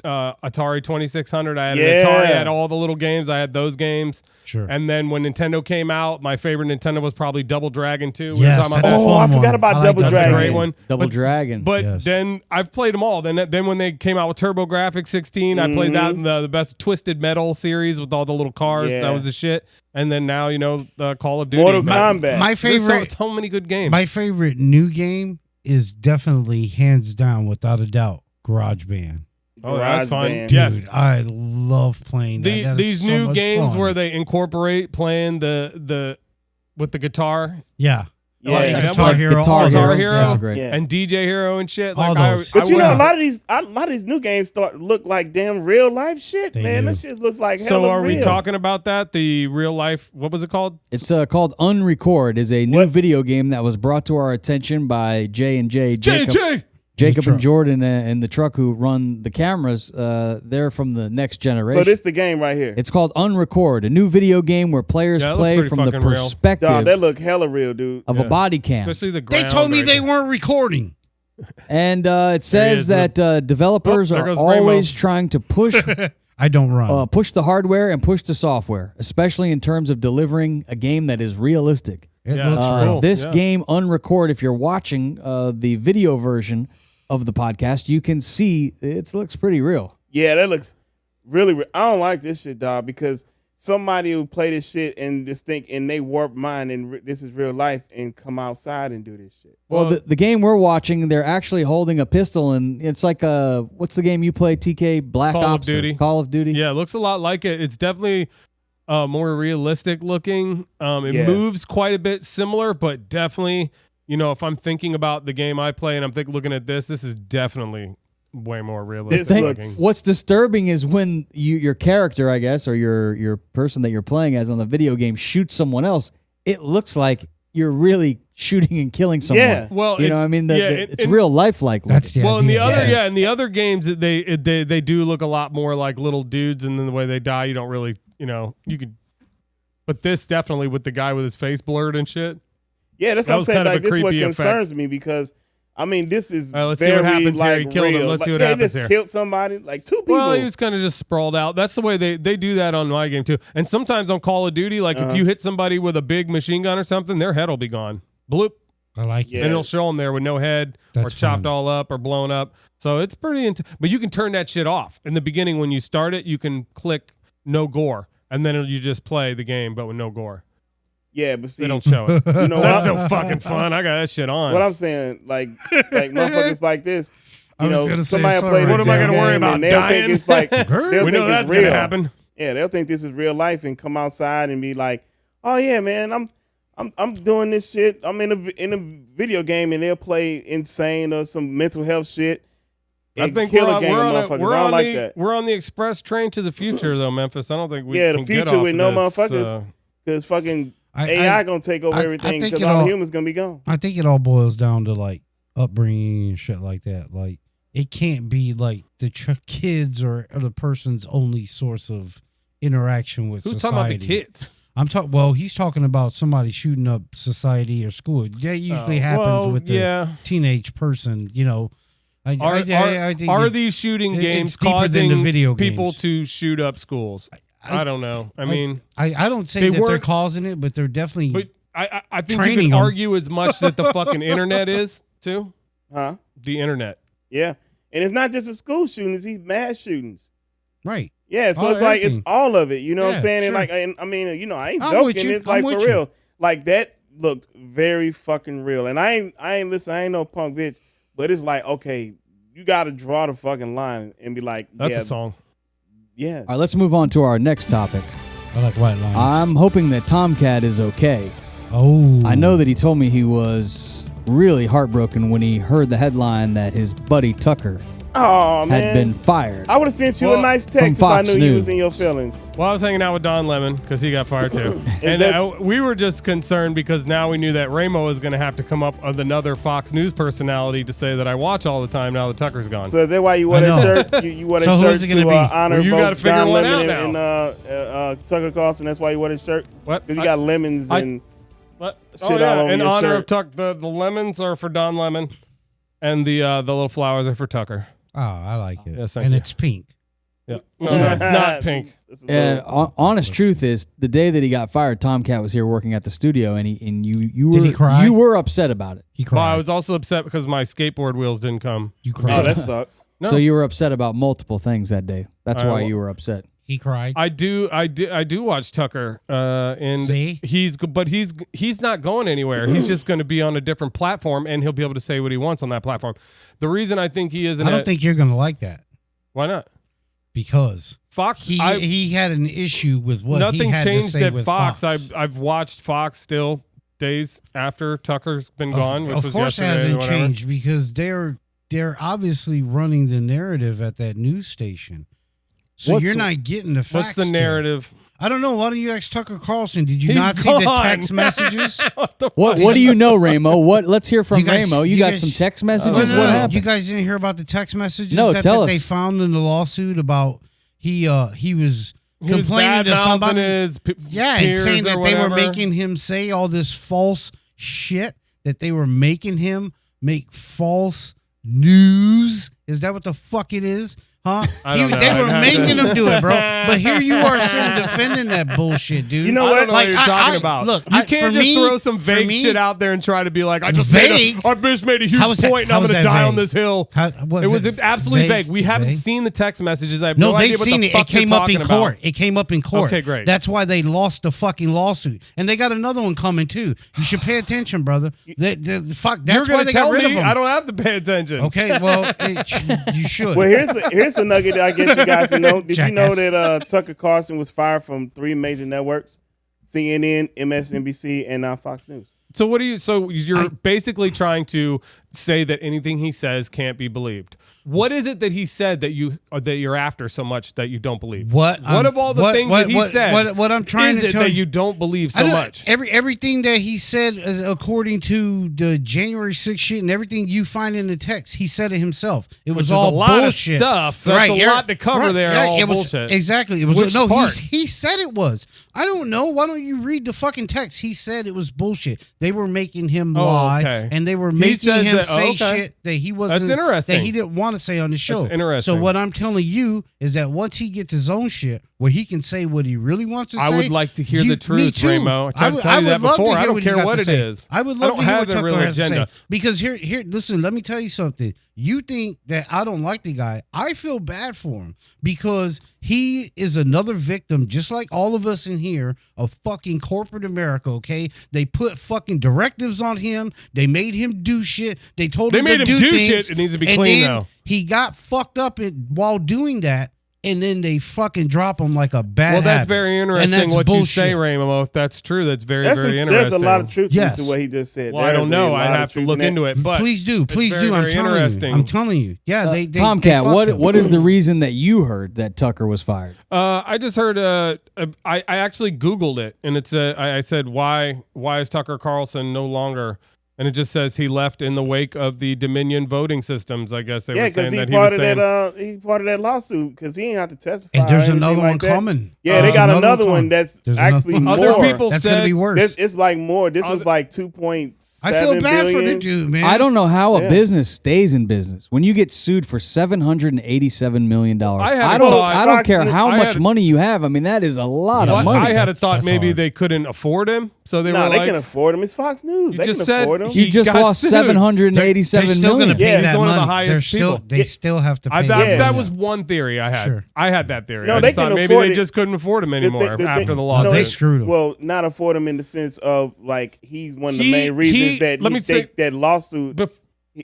Atari 2600. I had an Yeah. Atari. I had all the little games. I had those games. Sure. And then when Nintendo came out, my favorite Nintendo was probably Double Dragon 2. We were Yes, talking about that's that. a Oh, I fun forgot one. about I like Double that. That's a Dragon. great one. Double But- Dragon. But Yes. then I've played them all. Then when they came out with TurboGrafx 16, I played that in the best Twisted Metal series with all the little cars. Yeah. That was the shit. And then now, the Call of Duty. Mortal My- Kombat. My There's favorite so many good games. my favorite new game is definitely hands down without a doubt GarageBand. Oh, that's Garage fun. Band. Yes. Dude, I love playing that. That is These so new much games fun. where they incorporate playing the with the guitar Yeah. Yeah. Like, Guitar like Hero. Guitar all Guitar those. Hero. Those Yeah. are great. Yeah. and DJ Hero and shit. All Like those. But you know, would- a lot of these new games look like damn real life shit, They man. do. That shit looks like So hella are we real. talking about that? The real life, what was it called? It's called Unrecord. Is a new What? video game that was brought to our attention by J&J Jacob and Jordan in the truck who run the cameras. They're from the next generation. So this the game right here. It's called Unrecord, a new video game where players Yeah, it looks play pretty from the fucking real. perspective Dog, that look hella real, dude. of a body cam. Especially the They ground told me right they there. weren't recording. And it There he says is, that developers Oh, there are goes Ramo. always trying to push I don't run. push the hardware and push the software, especially in terms of delivering a game that is realistic. It Yeah, looks that's real. cool. This Yeah. game, Unrecord, if you're watching the video version of the podcast, you can see it looks pretty real. Yeah, that looks really real. I don't like this shit, dog, because somebody who play this shit and just think and they warp mind and this is real life and come outside and do this shit. Well, the game we're watching, they're actually holding a pistol, and it's like what's the game you play, TK? Black Call of Ops or Duty. Call of Duty? Yeah, it looks a lot like it. It's definitely more realistic looking. It Yeah. moves quite a bit similar, but definitely, if I'm thinking about the game I play and I'm looking at this is definitely way more realistic This Thing- looking. What's disturbing is when your character, I guess, or your person that you're playing as on the video game shoots someone else, it looks like you're really shooting and killing someone. Yeah. Well, you know, I mean, it's and- real lifelike. That's the Well, in the idea. other in the other games they do look a lot more like little dudes, and then the way they die, you don't really, you could. But this definitely with the guy with his face blurred and shit. Yeah, that's That what I'm was saying. kind of Like, a this is what creepy concerns me because, I mean, this is All right, let's see very, what happens here. He like, killed him. real. Let's see Like, what they happens just here. killed somebody, like 2 people. Well, he was kind of just sprawled out. That's the way they do that on my game too. And sometimes on Call of Duty, like if you hit somebody with a big machine gun or something, their head will be gone. Bloop. I like Yeah. it. And it'll show them there with no head or That's chopped fun. all up or blown up. So it's pretty but you can turn that shit off. In the beginning when you start it, you can click no gore. And then you just play the game, but with no gore. Yeah, but see, They don't show it. you know That's what? no fucking fun. I got that shit on. What I'm saying, like motherfuckers like this. I You was know, gonna say, somebody sorry, play this what am I damn gonna worry game about, and they'll dying? think it's like they'll we think know that's it's going real. to happen. Yeah, they'll think this is real life and come outside and be like, "Oh yeah, man, I'm doing this shit. I'm in a video game and they'll play insane or some mental health shit." I And think kill we're a gang of on, motherfuckers. we're I don't on like the that. we're on the express train to the future though, Memphis. I don't think we Yeah, the can get future off with of no this, motherfuckers. Because fucking AI gonna take over I everything think because it all all- humans gonna be gone. I think it all boils down to like upbringing and shit like that. Like it can't be like the kids or the person's only source of interaction with Who's society. talking about the kids? I'm talking. Well, he's talking about somebody shooting up society or school. That usually happens with the teenage person. You know, I think Are these shooting it's games deeper than causing the video people games. to shoot up schools? I don't know. I mean, I don't say they that they're weren't- causing it, but they're definitely. but I think you training could 'em. argue as much that the fucking internet is too. Huh? The internet. Yeah. And it's not just the school shootings, these mass shootings. right. Yeah, so All it's like it's everything. all of it. You know what I'm Yeah, saying? sure. And like, and, I mean, I ain't I'm with joking. you. It's like I'm for with you. real. Like that looked very fucking real. And I ain't listen. I ain't no punk bitch. But it's like, okay, you got to draw the fucking line and be like, That's yeah, a song. Yeah. All right, let's move on to our next topic. I like white lines. I'm hoping that Tomcat is okay. oh, I know that he told me he was really heartbroken when he heard the headline that his buddy Tucker Oh man, had been fired. I would have sent you Well, a nice text if I Fox knew you was News. in your feelings. Well, I was hanging out with Don Lemon because he got fired too, and that- we were just concerned because now we knew that Ramo was going to have to come up with another Fox News personality to say that I watch all the time now that Tucker's gone. So is that why you wore I that know. shirt? You wore that So who's shirt it gonna to be? honor Well, you gotta both figure Don one Lemon out and Tucker Carlson. That's why you wore that shirt. What? Because you got lemons and What? shit Oh, all yeah. over In your honor shirt. of Tuck, the lemons are for Don Lemon, and the little flowers are for Tucker. Oh, I like it. Yes, thank and you. it's pink. Yeah. No, it's not pink. It's a little- Honest truth is, the day that he got fired, Tomcat was here working at the studio, and you Did were he cry? you were upset about it. He Well, cried. I was also upset because my skateboard wheels didn't come. you Oh, cried. that sucks. No. So you were upset about multiple things that day. That's why well- you were upset. he cried. I do watch Tucker, and See? he's not going anywhere. He's just going to be on a different platform, and he'll be able to say what he wants on that platform. The reason I think he isn't, I don't think you're gonna like that why not because Fox. he had an issue with what he nothing had to changed say at with Fox. I've watched Fox still days after Tucker's been gone, which of was course, it yesterday. or hasn't whatever. changed because they're obviously running the narrative at that news station. So What's- you're not getting the facts. What's the there. narrative? I don't know. Why don't you ask Tucker Carlson? Did you He's not see the gone. text messages? What do you know, Ramo? Let's hear from You guys- Ramo. You you got guys- some text No, messages? no, What no. happened? You guys didn't hear about the text messages No, that tell they us. found in the lawsuit about he was He was complaining to bad-mouthing somebody. his Yeah, and peers saying or that they were whatever. making him say all this false shit, that they were making him make false news. Is that what the fuck it is? Huh? I don't know. They were I'd have making to- him do it, bro. But here you are sitting defending that bullshit, dude. You know I what? don't know what you're talking about. Look, you can't for just me- throw some for vague me- shit out there and try to be like, I just Vague? made a huge How is that- point and how I'm is going to that die vague? on this hill. What It was vague? absolutely vague. We haven't Vague? seen the text messages. I have No, no idea they've what seen the it. fuck It came you're up in talking court. about. It came up in court. Okay, great. That's why they lost the fucking lawsuit, and they got another one coming too. You should pay attention, brother. Fuck. You're That's why going to they tell got rid of me them. I don't have to pay attention. Okay, well, you should. Well, here's a nugget that I get you guys to know. Did you know Jackass. that Tucker Carlson was fired from 3 major networks, CNN, MSNBC, and now Fox News? So what do you? So you're basically trying to say that anything he says can't be believed. What is it that he said that you're after so much that you don't believe? What of all the things that he said? What I'm trying to tell you that you don't believe so much? Everything that he said, according to the January 6th shit and everything you find in the text, he said it himself. It was all a lot bullshit. Of stuff. That's a lot to cover there. All it was, bullshit. Exactly. It was he said it was. I don't know. Why don't you read the fucking text? He said it was bullshit. They were making him lie, and they were making him say shit that he wasn't. That's interesting. That he didn't want to say on the show. That's interesting. So what I'm telling you is that once he gets his own shit, where he can say what he really wants to say. I would like to hear the truth, Ramo. I tried to tell you that before. I don't care what it is. I would love to hear what Tucker has to say. Because here, listen, let me tell you something. You think that I don't like the guy. I feel bad for him because he is another victim, just like all of us in here, of fucking corporate America, okay? They put fucking directives on him. They made him do shit. They told him to do things. Shit. It needs to be clean now. He got fucked up while doing that. And then they fucking drop him like a bad. Well, that's habit. very interesting what bullshit. You say, Ramo. If that's true, that's very interesting. There's a lot of truth to what he just said. Well, I don't know. I'd have to look into it. But please do. I'm telling you. Yeah, they Tomcat, what is the reason that you heard that Tucker was fired? I just heard. I actually Googled it, and it's I said, why is Tucker Carlson no longer? And it just says he left in the wake of the Dominion voting systems. I guess they were saying that he was saying he part of that lawsuit because he didn't have to testify. And there's another one like coming. Yeah, they got another one that's actually more. Other people that's said gonna be worse. It's like more. This was like 2.7 I feel bad billion. for the dude, man. I don't know how a business stays in business when you get sued for $787 million. I don't care how much money you have. I mean, that is a lot of money. I had a thought maybe they couldn't afford him, so they were they can afford him. It's Fox News. They can afford him. He just lost $787 million. Yeah, he's one of the highest people. They still have to pay. That was one theory I had. Sure. I had that theory. No, I they thought can maybe afford they it. just couldn't afford him anymore after the lawsuit. They screwed him. Well, not afford him in the sense of like he's one of the main reasons that lawsuit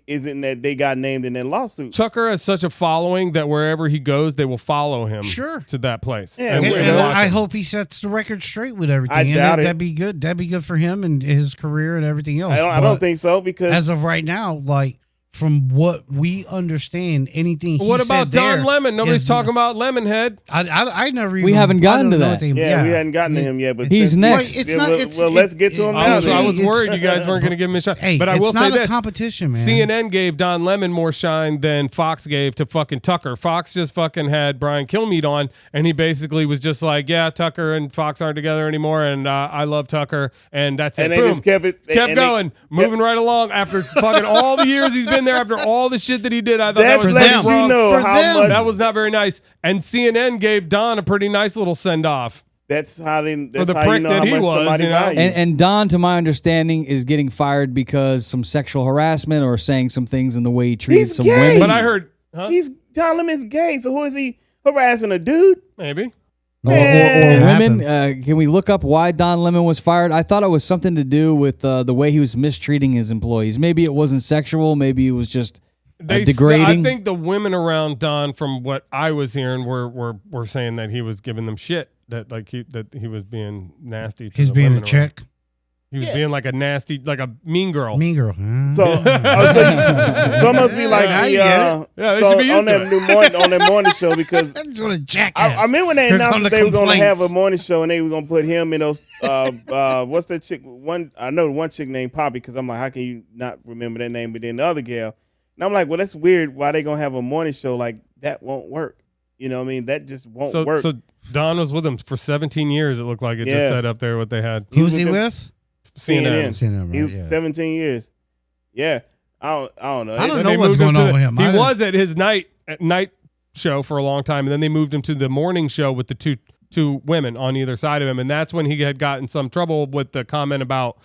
isn't that they got named in that lawsuit. Tucker has such a following that wherever he goes, they will follow him to that place. Yeah, and I hope he sets the record straight with everything. I doubt it. That'd be good. That'd be good for him and his career and everything else. I don't think so because as of right now, like from what we understand, anything he what about said Don Lemon? Nobody's talking about Lemonhead. I never even. We haven't gotten to that. We hadn't gotten to him yet. But he's next. Let's get to him now. I was worried you guys weren't going to give him a shot. Hey, but I will say this: competition, man. CNN gave Don Lemon more shine than Fox gave to fucking Tucker. Fox just fucking had Brian Kilmeade on, and he basically was just like, "Yeah, Tucker and Fox aren't together anymore, and I love Tucker," and that's it. And they Boom. just kept going, moving right along after fucking all the years he's been there, after all the shit that he did. I thought that was lets wrong. You know how much that was not very nice. And CNN gave Don a pretty nice little send off. That's how you know that how much somebody values. And Don, to my understanding, is getting fired because some sexual harassment or saying some things in the way he treated some women. But I heard he's telling him it's gay. So who is he harassing? A dude? Maybe. Or women. Can we look up why Don Lemon was fired? I thought it was something to do with the way he was mistreating his employees. Maybe it wasn't sexual. Maybe it was just degrading. I think the women around Don, from what I was hearing, were saying that he was giving them shit. That he was being nasty. He's being a chick. He was being like a nasty, like a mean girl. Mean girl. So it must be like they should be used on that morning show because I remember when they announced that they were going to have a morning show and they were going to put him in those. What's that chick? I know one chick named Poppy because I'm like, how can you not remember that name? But then the other gal, and I'm like, well, that's weird. Why they going to have a morning show like that? Won't work. You know what I mean? That just won't work. So Don was with him for 17 years. It looked like it just said up there what they had. Who's he with? CNN. He was 17 years. Yeah. I don't know. I don't know what's going on with him. He was at his night show for a long time, and then they moved him to the morning show with the two women on either side of him, and that's when he had gotten some trouble with the comment about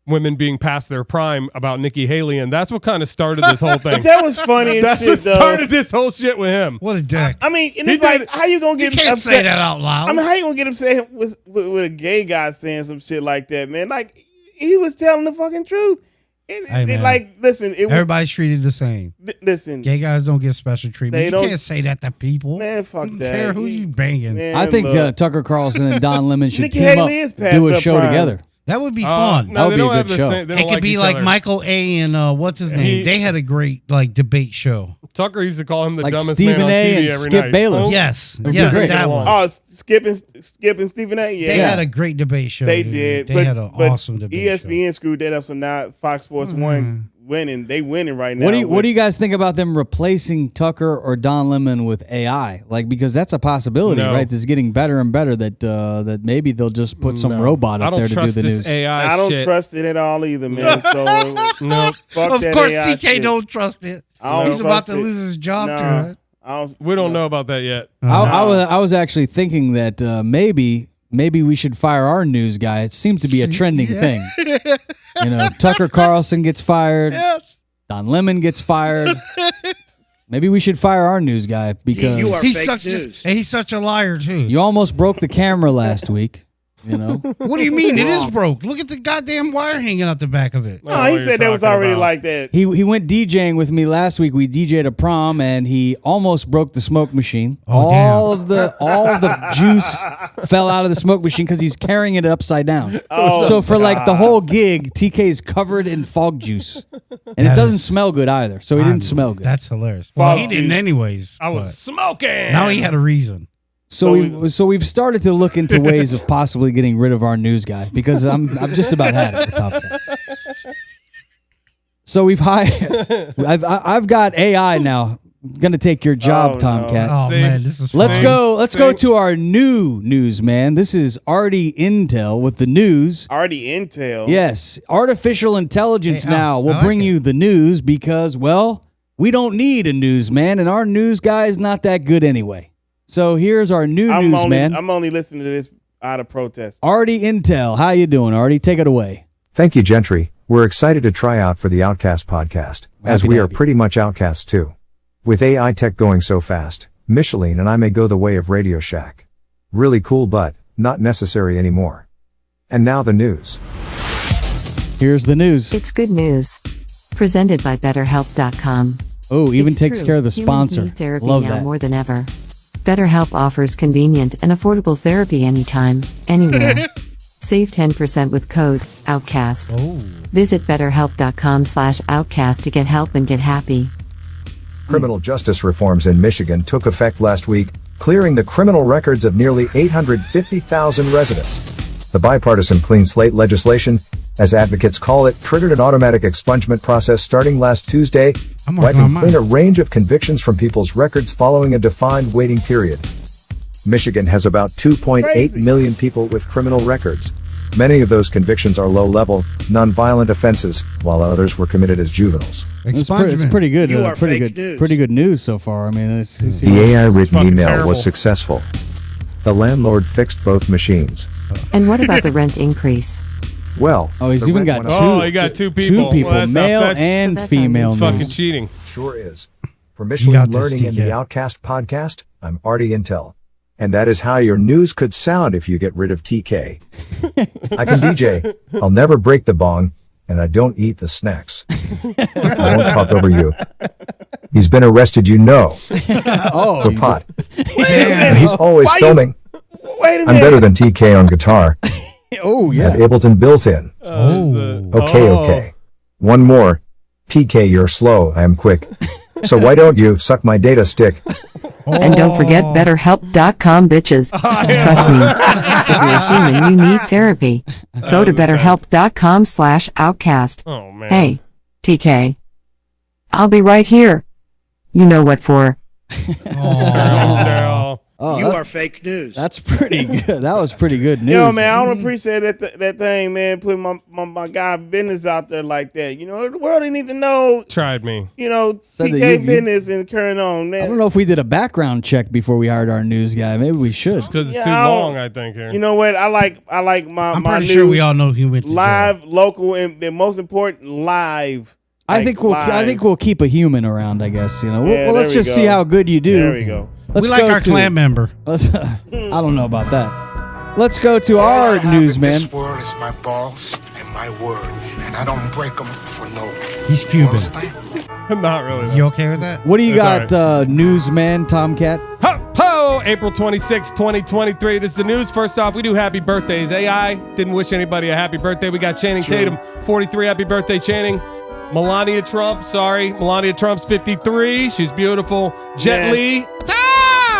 women being past their prime about Nikki Haley, and that's what kind of started this whole thing. That was funny. That's what started this whole shit with him. What a dick! I mean, and it's like, how you gonna get upset? You can't say that out loud. I mean, how you gonna get upset with a gay guy saying some shit like that, man? Like he was telling the fucking truth. Listen, everybody's treated the same. Listen, gay guys don't get special treatment. You can't say that to people. Man, fuck that. Care who you banging? Man, I think Tucker Carlson and Don Lemon should team up, do a show together. That would be fun. That would be a good show. It could be like Michael A. and what's his name? They had a great debate show. Tucker used to call him the like dumbest Stephen man on A. TV and every Skip night. Bayless. Yes, great. that one. Oh, Skip and Stephen A. Yeah, They had a great debate show. They dude. did. They had an awesome debate ESPN show. screwed that up, so now Fox Sports One winning. They winning right now. What do you guys think about them replacing Tucker or Don Lemon with AI? Like, because that's a possibility, right? This is getting better and better. That maybe they'll just put some robot up there to do the news. AI I don't trust it at all either, man. So no, fuck Of that course, AI TK shit. don't trust it. trust He's about to it. lose his job Nah. to it. We don't know about that yet. I was actually thinking that maybe we should fire our news guy. It seems to be a trending thing. Tucker Carlson gets fired. Yes. Don Lemon gets fired. Maybe we should fire our news guy because he's such a liar too. you almost broke the camera last week. What do you mean? It is broke. Look at the goddamn wire hanging out the back of it. No, he said that was already like that. He went DJing with me last week. We DJ'd a prom and he almost broke the smoke machine. All of the juice fell out of the smoke machine because he's carrying it upside down. So for like the whole gig, TK's covered in fog juice, and it doesn't smell good either. So he didn't smell good. That's hilarious. Well, he didn't anyways. I was smoking. Now he had a reason. So we've started to look into ways of possibly getting rid of our news guy because I've just about had it with Top Cat. So we've hired. I've got AI now. Going to take your job, Tomcat. Oh man, this is. Let's go to our new news, man. This is Artie Intel with the news. Artie Intel. Yes, artificial intelligence now will bring you the news because we don't need a newsman, and our news guy is not that good anyway. So here's our new newsman. I'm only listening to this out of protest. Artie Intel, how you doing, Artie? Take it away. Thank you, Gentry. We're excited to try out for the Outcast podcast, as we are pretty much outcasts too. With AI tech going so fast, Micheline and I may go the way of Radio Shack. Really cool, but not necessary anymore. And now the news. Here's the news. It's good news. Presented by BetterHelp.com. Oh, even It's takes true. care of the Humans sponsor. need therapy Love now that. more than ever. BetterHelp offers convenient and affordable therapy anytime, anywhere. Save 10% with code OUTCAST. Visit BetterHelp.com/Outcast to get help and get happy. Criminal justice reforms in Michigan took effect last week, clearing the criminal records of nearly 850,000 residents. The bipartisan clean slate legislation, as advocates call it, triggered an automatic expungement process starting last Tuesday, wiping clean a range of convictions from people's records following a defined waiting period. Michigan has about 2.8 million people with criminal records. Many of those convictions are low-level, non-violent offenses, while others were committed as juveniles. It's pretty good. Pretty good news so far. I mean, The AI-written email was successful. The landlord fixed both machines. And what about the rent increase? Well, he's even got he got two people. Well, male and female. It's fucking cheating. Sure is. For Michelin Learning and the Outcast podcast, I'm Artie Intel. And that is how your news could sound if you get rid of TK. I can DJ, I'll never break the bong, and I don't eat the snacks. I won't talk over you. He's been arrested, for pot. And he's always filming. Wait a minute. I'm better than TK on guitar. Oh, yeah. I have Ableton built in. Okay. One more. PK, you're slow, I am quick. So why don't you suck my data stick? And don't forget BetterHelp.com, bitches. Trust me, if you're a human, you need therapy. Go to BetterHelp.com/Outcast. Oh, man. Hey, TK. I'll be right here. You know what for. Daryl. You are fake news. That's pretty good. That was pretty good news. Yo, man, I don't appreciate that thing, man, putting my guy business out there like that. The world didn't need to know, Tried me. TK business and carrying on, man. I don't know if we did a background check before we hired our news guy. Maybe we should. Because it's too long, I think. Here. You know what? I like my I'm my pretty news sure we all know he went to live, local, and the most important, live. I think we'll keep a human around. I guess Well, let's just see how good you do. There we go. Let's we like go our to, clan member. I don't know about that. Let's go to our newsman. This world is my balls and my word, and I don't break them for no one. He's Cuban. Not really. You okay with that? What do you That's got, newsman Tomcat? Ho, ho! show, April 26, 2023. This is the news. First off, we do happy birthdays. AI didn't wish anybody a happy birthday. We got Channing Tatum, 43. Happy birthday, Channing. Melania Trump's 53. She's beautiful. Jet Li,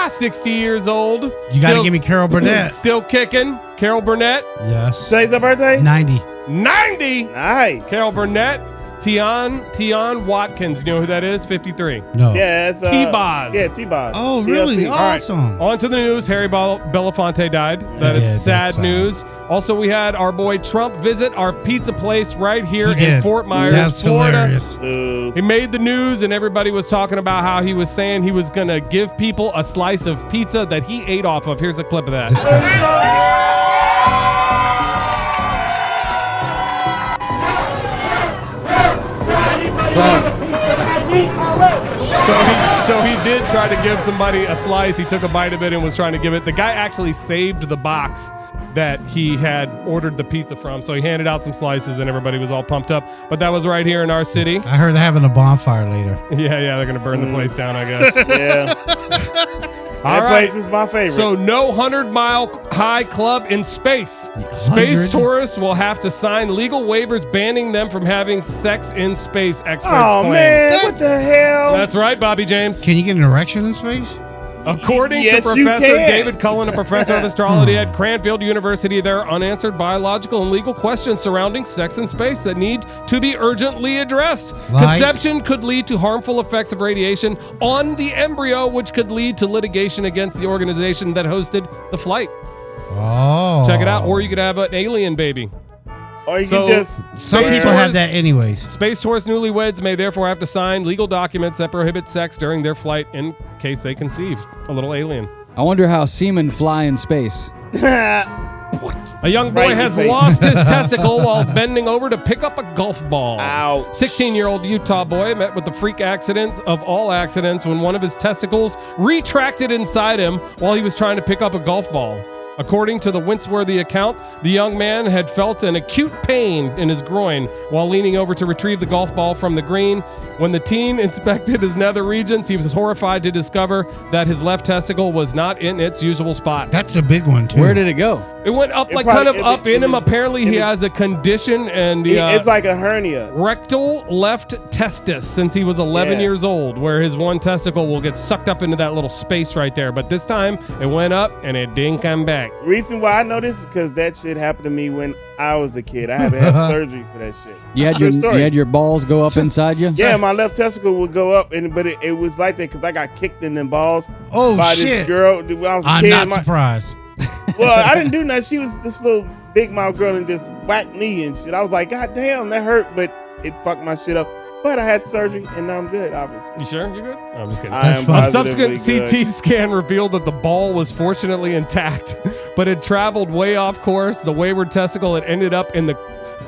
60 years old. You got to give me Carol Burnett. Still kicking. Carol Burnett. Yes. Today's her birthday? 90. 90. Nice. Carol Burnett. Tion Watkins. You know who that is? 53. No. Yeah, it's T-Boz. Yeah, T-Boz. Oh, TLC. really? All right. Awesome. On to the news. Harry Belafonte died. That is sad news. Also, we had our boy Trump visit our pizza place right here in Fort Myers, That's Florida. hilarious. He made the news, and everybody was talking about how he was saying he was going to give people a slice of pizza that he ate off of. Here's a clip of that. So he did try to give somebody a slice. He took a bite of it and was trying to give it. The guy actually saved the box that he had ordered the pizza from. So he handed out some slices and everybody was all pumped up. But that was right here in our city. I heard they're having a bonfire later. Yeah, they're going to burn the place down, I guess. Yeah. That place is my favorite. So no 100-mile-high club in space. Space tourists will have to sign legal waivers banning them from having sex in space, experts claim. Man, what the hell? That's right, Bobby James. Can you get an erection in space? According to Professor David Cullen, a professor of astrology at Cranfield University, there are unanswered biological and legal questions surrounding sex in space that need to be urgently addressed. Conception could lead to harmful effects of radiation on the embryo, which could lead to litigation against the organization that hosted the flight. Oh. Check it out. Or you could have an alien baby. Or you can just... Some people have that anyways. Space tourist newlyweds may therefore have to sign legal documents that prohibit sex during their flight in case they conceive a little alien. I wonder how seamen fly in space. A young boy has lost his testicle while bending over to pick up a golf ball. Ouch. 16-year-old Utah boy met with the freak accidents of all accidents when one of his testicles retracted inside him while he was trying to pick up a golf ball. According to the Winceworthy account, the young man had felt an acute pain in his groin while leaning over to retrieve the golf ball from the green. When the teen inspected his nether regions, he was horrified to discover that his left testicle was not in its usual spot. That's a big one, too. Where did it go? It went up, up in him. Apparently, he has a condition, and it's like a hernia. Rectal left testis since he was 11 years old, where his one testicle will get sucked up into that little space right there. But this time, it went up, and it didn't come back. Reason why I know this is because that shit happened to me when I was a kid. I had to have surgery for that shit. You had your balls go up inside you? Yeah, my left testicle would go up, but it was like that because I got kicked in them balls by shit. this girl when I was a I'm kid. not surprised. Well, I didn't do nothing. She was this little big mouth girl and just whacked me and shit. I was like, God damn, that hurt, but it fucked my shit up. But I had surgery and now I'm good, obviously. You sure? You're good? No, I'm just kidding. A subsequent CT scan revealed that the ball was fortunately intact, but it traveled way off course. The wayward testicle had ended up in the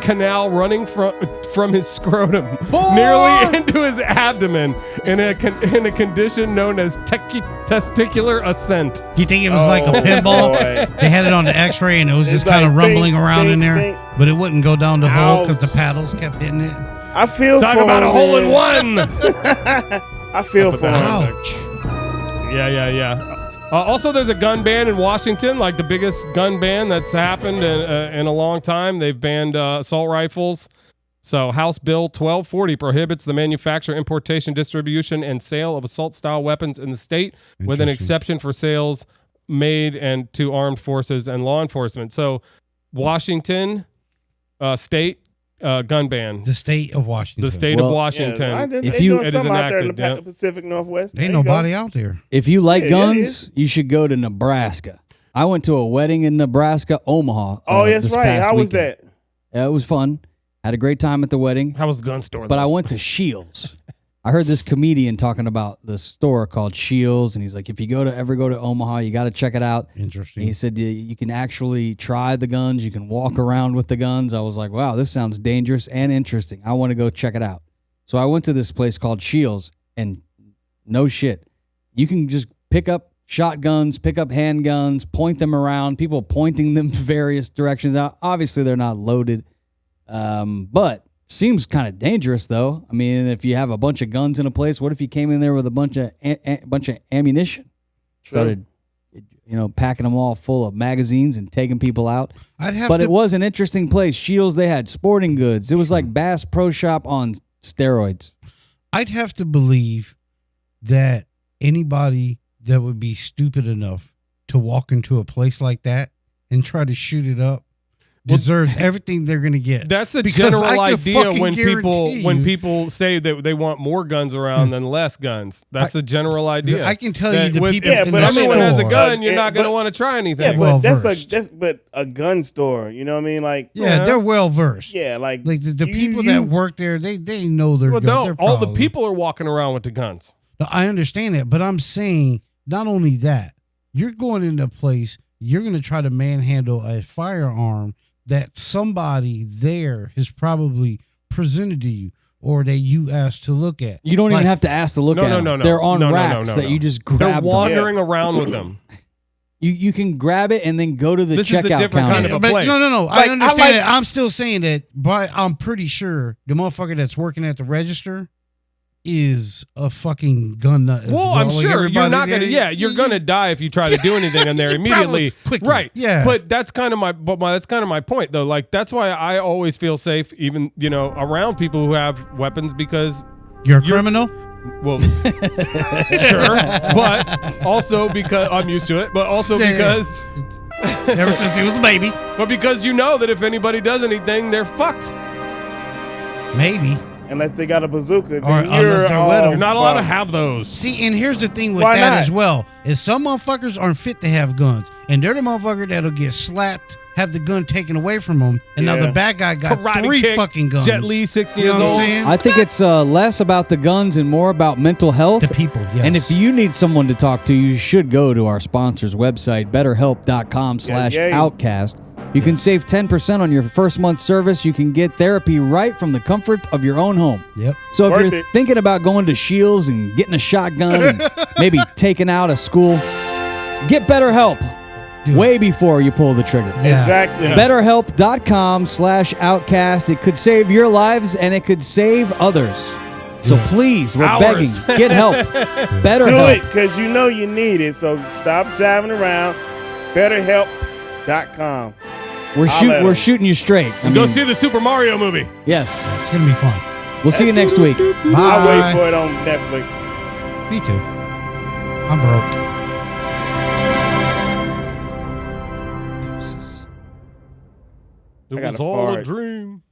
canal running from his scrotum nearly into his abdomen in a condition known as testicular ascent. You think it was like a pinball? They had it on the x-ray and it was just kind of rumbling around in there, but it wouldn't go down the hole because the paddles kept hitting it. I feel Talk about a hole in one. I feel for him. Ouch. Yeah. Also, there's a gun ban in Washington, like the biggest gun ban that's happened in a long time. They've banned assault rifles. So House Bill 1240 prohibits the manufacture, importation, distribution, and sale of assault-style weapons in the state, with an exception for sales made and to armed forces and law enforcement. So Washington state gun ban. The state of Washington. The state of Washington. Yeah, if you it is enacted, out there in the Pacific Northwest. Ain't nobody out there. If you like guns, you should go to Nebraska. I went to a wedding in Nebraska, Omaha. Oh, that's right. How was that? Yeah, it was fun. Had a great time at the wedding. How was the gun store? But I went to Shields. I heard this comedian talking about the store called Shields, and he's like, if you ever go to Omaha, you got to check it out. Interesting. And he said you can actually try the guns. You can walk around with the guns. I was like, wow, this sounds dangerous and interesting. I want to go check it out. So I went to this place called Shields, and no shit, you can just pick up shotguns, pick up handguns, point them around, people pointing them various directions out. Obviously, they're not loaded, but seems kind of dangerous, though. I mean, if you have a bunch of guns in a place, what if you came in there with a bunch of ammunition? Started packing them all full of magazines and taking people out. It was an interesting place. Shields, they had sporting goods. It was like Bass Pro Shop on steroids. I'd have to believe that anybody that would be stupid enough to walk into a place like that and try to shoot it up deserves everything they're going to get. That's the general idea when people say that they want more guns around than less guns. That's the general idea. I can tell you the people. Yeah, but everyone has a gun. You're not going to want to try anything. Yeah, but that's a gun store. You know what I mean? Like, they're well versed. Yeah, like the people that work there, they know their guns. No, all the people are walking around with the guns. No, I understand that, but I'm saying not only that, you're going into a place, you're going to try to manhandle a firearm that somebody there has probably presented to you or that you asked to look at. You don't even have to ask to look at them. No. They're on racks that you just grab. They're wandering around with them. You can grab it and then go to the this checkout is a different counter. kind of a place. No. I understand it. I'm still saying that, but I'm pretty sure the motherfucker that's working at the register is a fucking gun nut. Well, I'm sure you're not gonna. Yeah, you're gonna die if you try to do anything in there immediately. Right. Yeah. But that's kind of my point though. Like that's why I always feel safe, even around people who have weapons because you're a criminal. Well, sure, but also because I'm used to it. But also because ever since he was a baby. But because you know that if anybody does anything, they're fucked. Maybe. Unless they got a bazooka, or you're not allowed to have those. See, and here's the thing with that as well: is some motherfuckers aren't fit to have guns, and they're the motherfucker that'll get slapped, have the gun taken away from them, and now the bad guy got Karate three kick, fucking guns. Jet Li, 60 years old. I think it's less about the guns and more about mental health. The people, yes. And if you need someone to talk to, you should go to our sponsor's website, betterhelp.com/outcast. You can save 10% on your first month service. You can get therapy right from the comfort of your own home. Yep. So if you're thinking about going to Shields and getting a shotgun and maybe taking out a school, get BetterHelp way before you pull the trigger. Yeah. Exactly. BetterHelp.com/outcast. It could save your lives and it could save others. So please, we're begging, get help. BetterHelp. Do it because you know you need it. So stop driving around. BetterHelp.com. We're shooting you straight. Go see the Super Mario movie. Yes. It's going to be fun. We'll see you next week. Bye. I'll wait for it on Netflix. Me too. I'm broke. It was all a dream.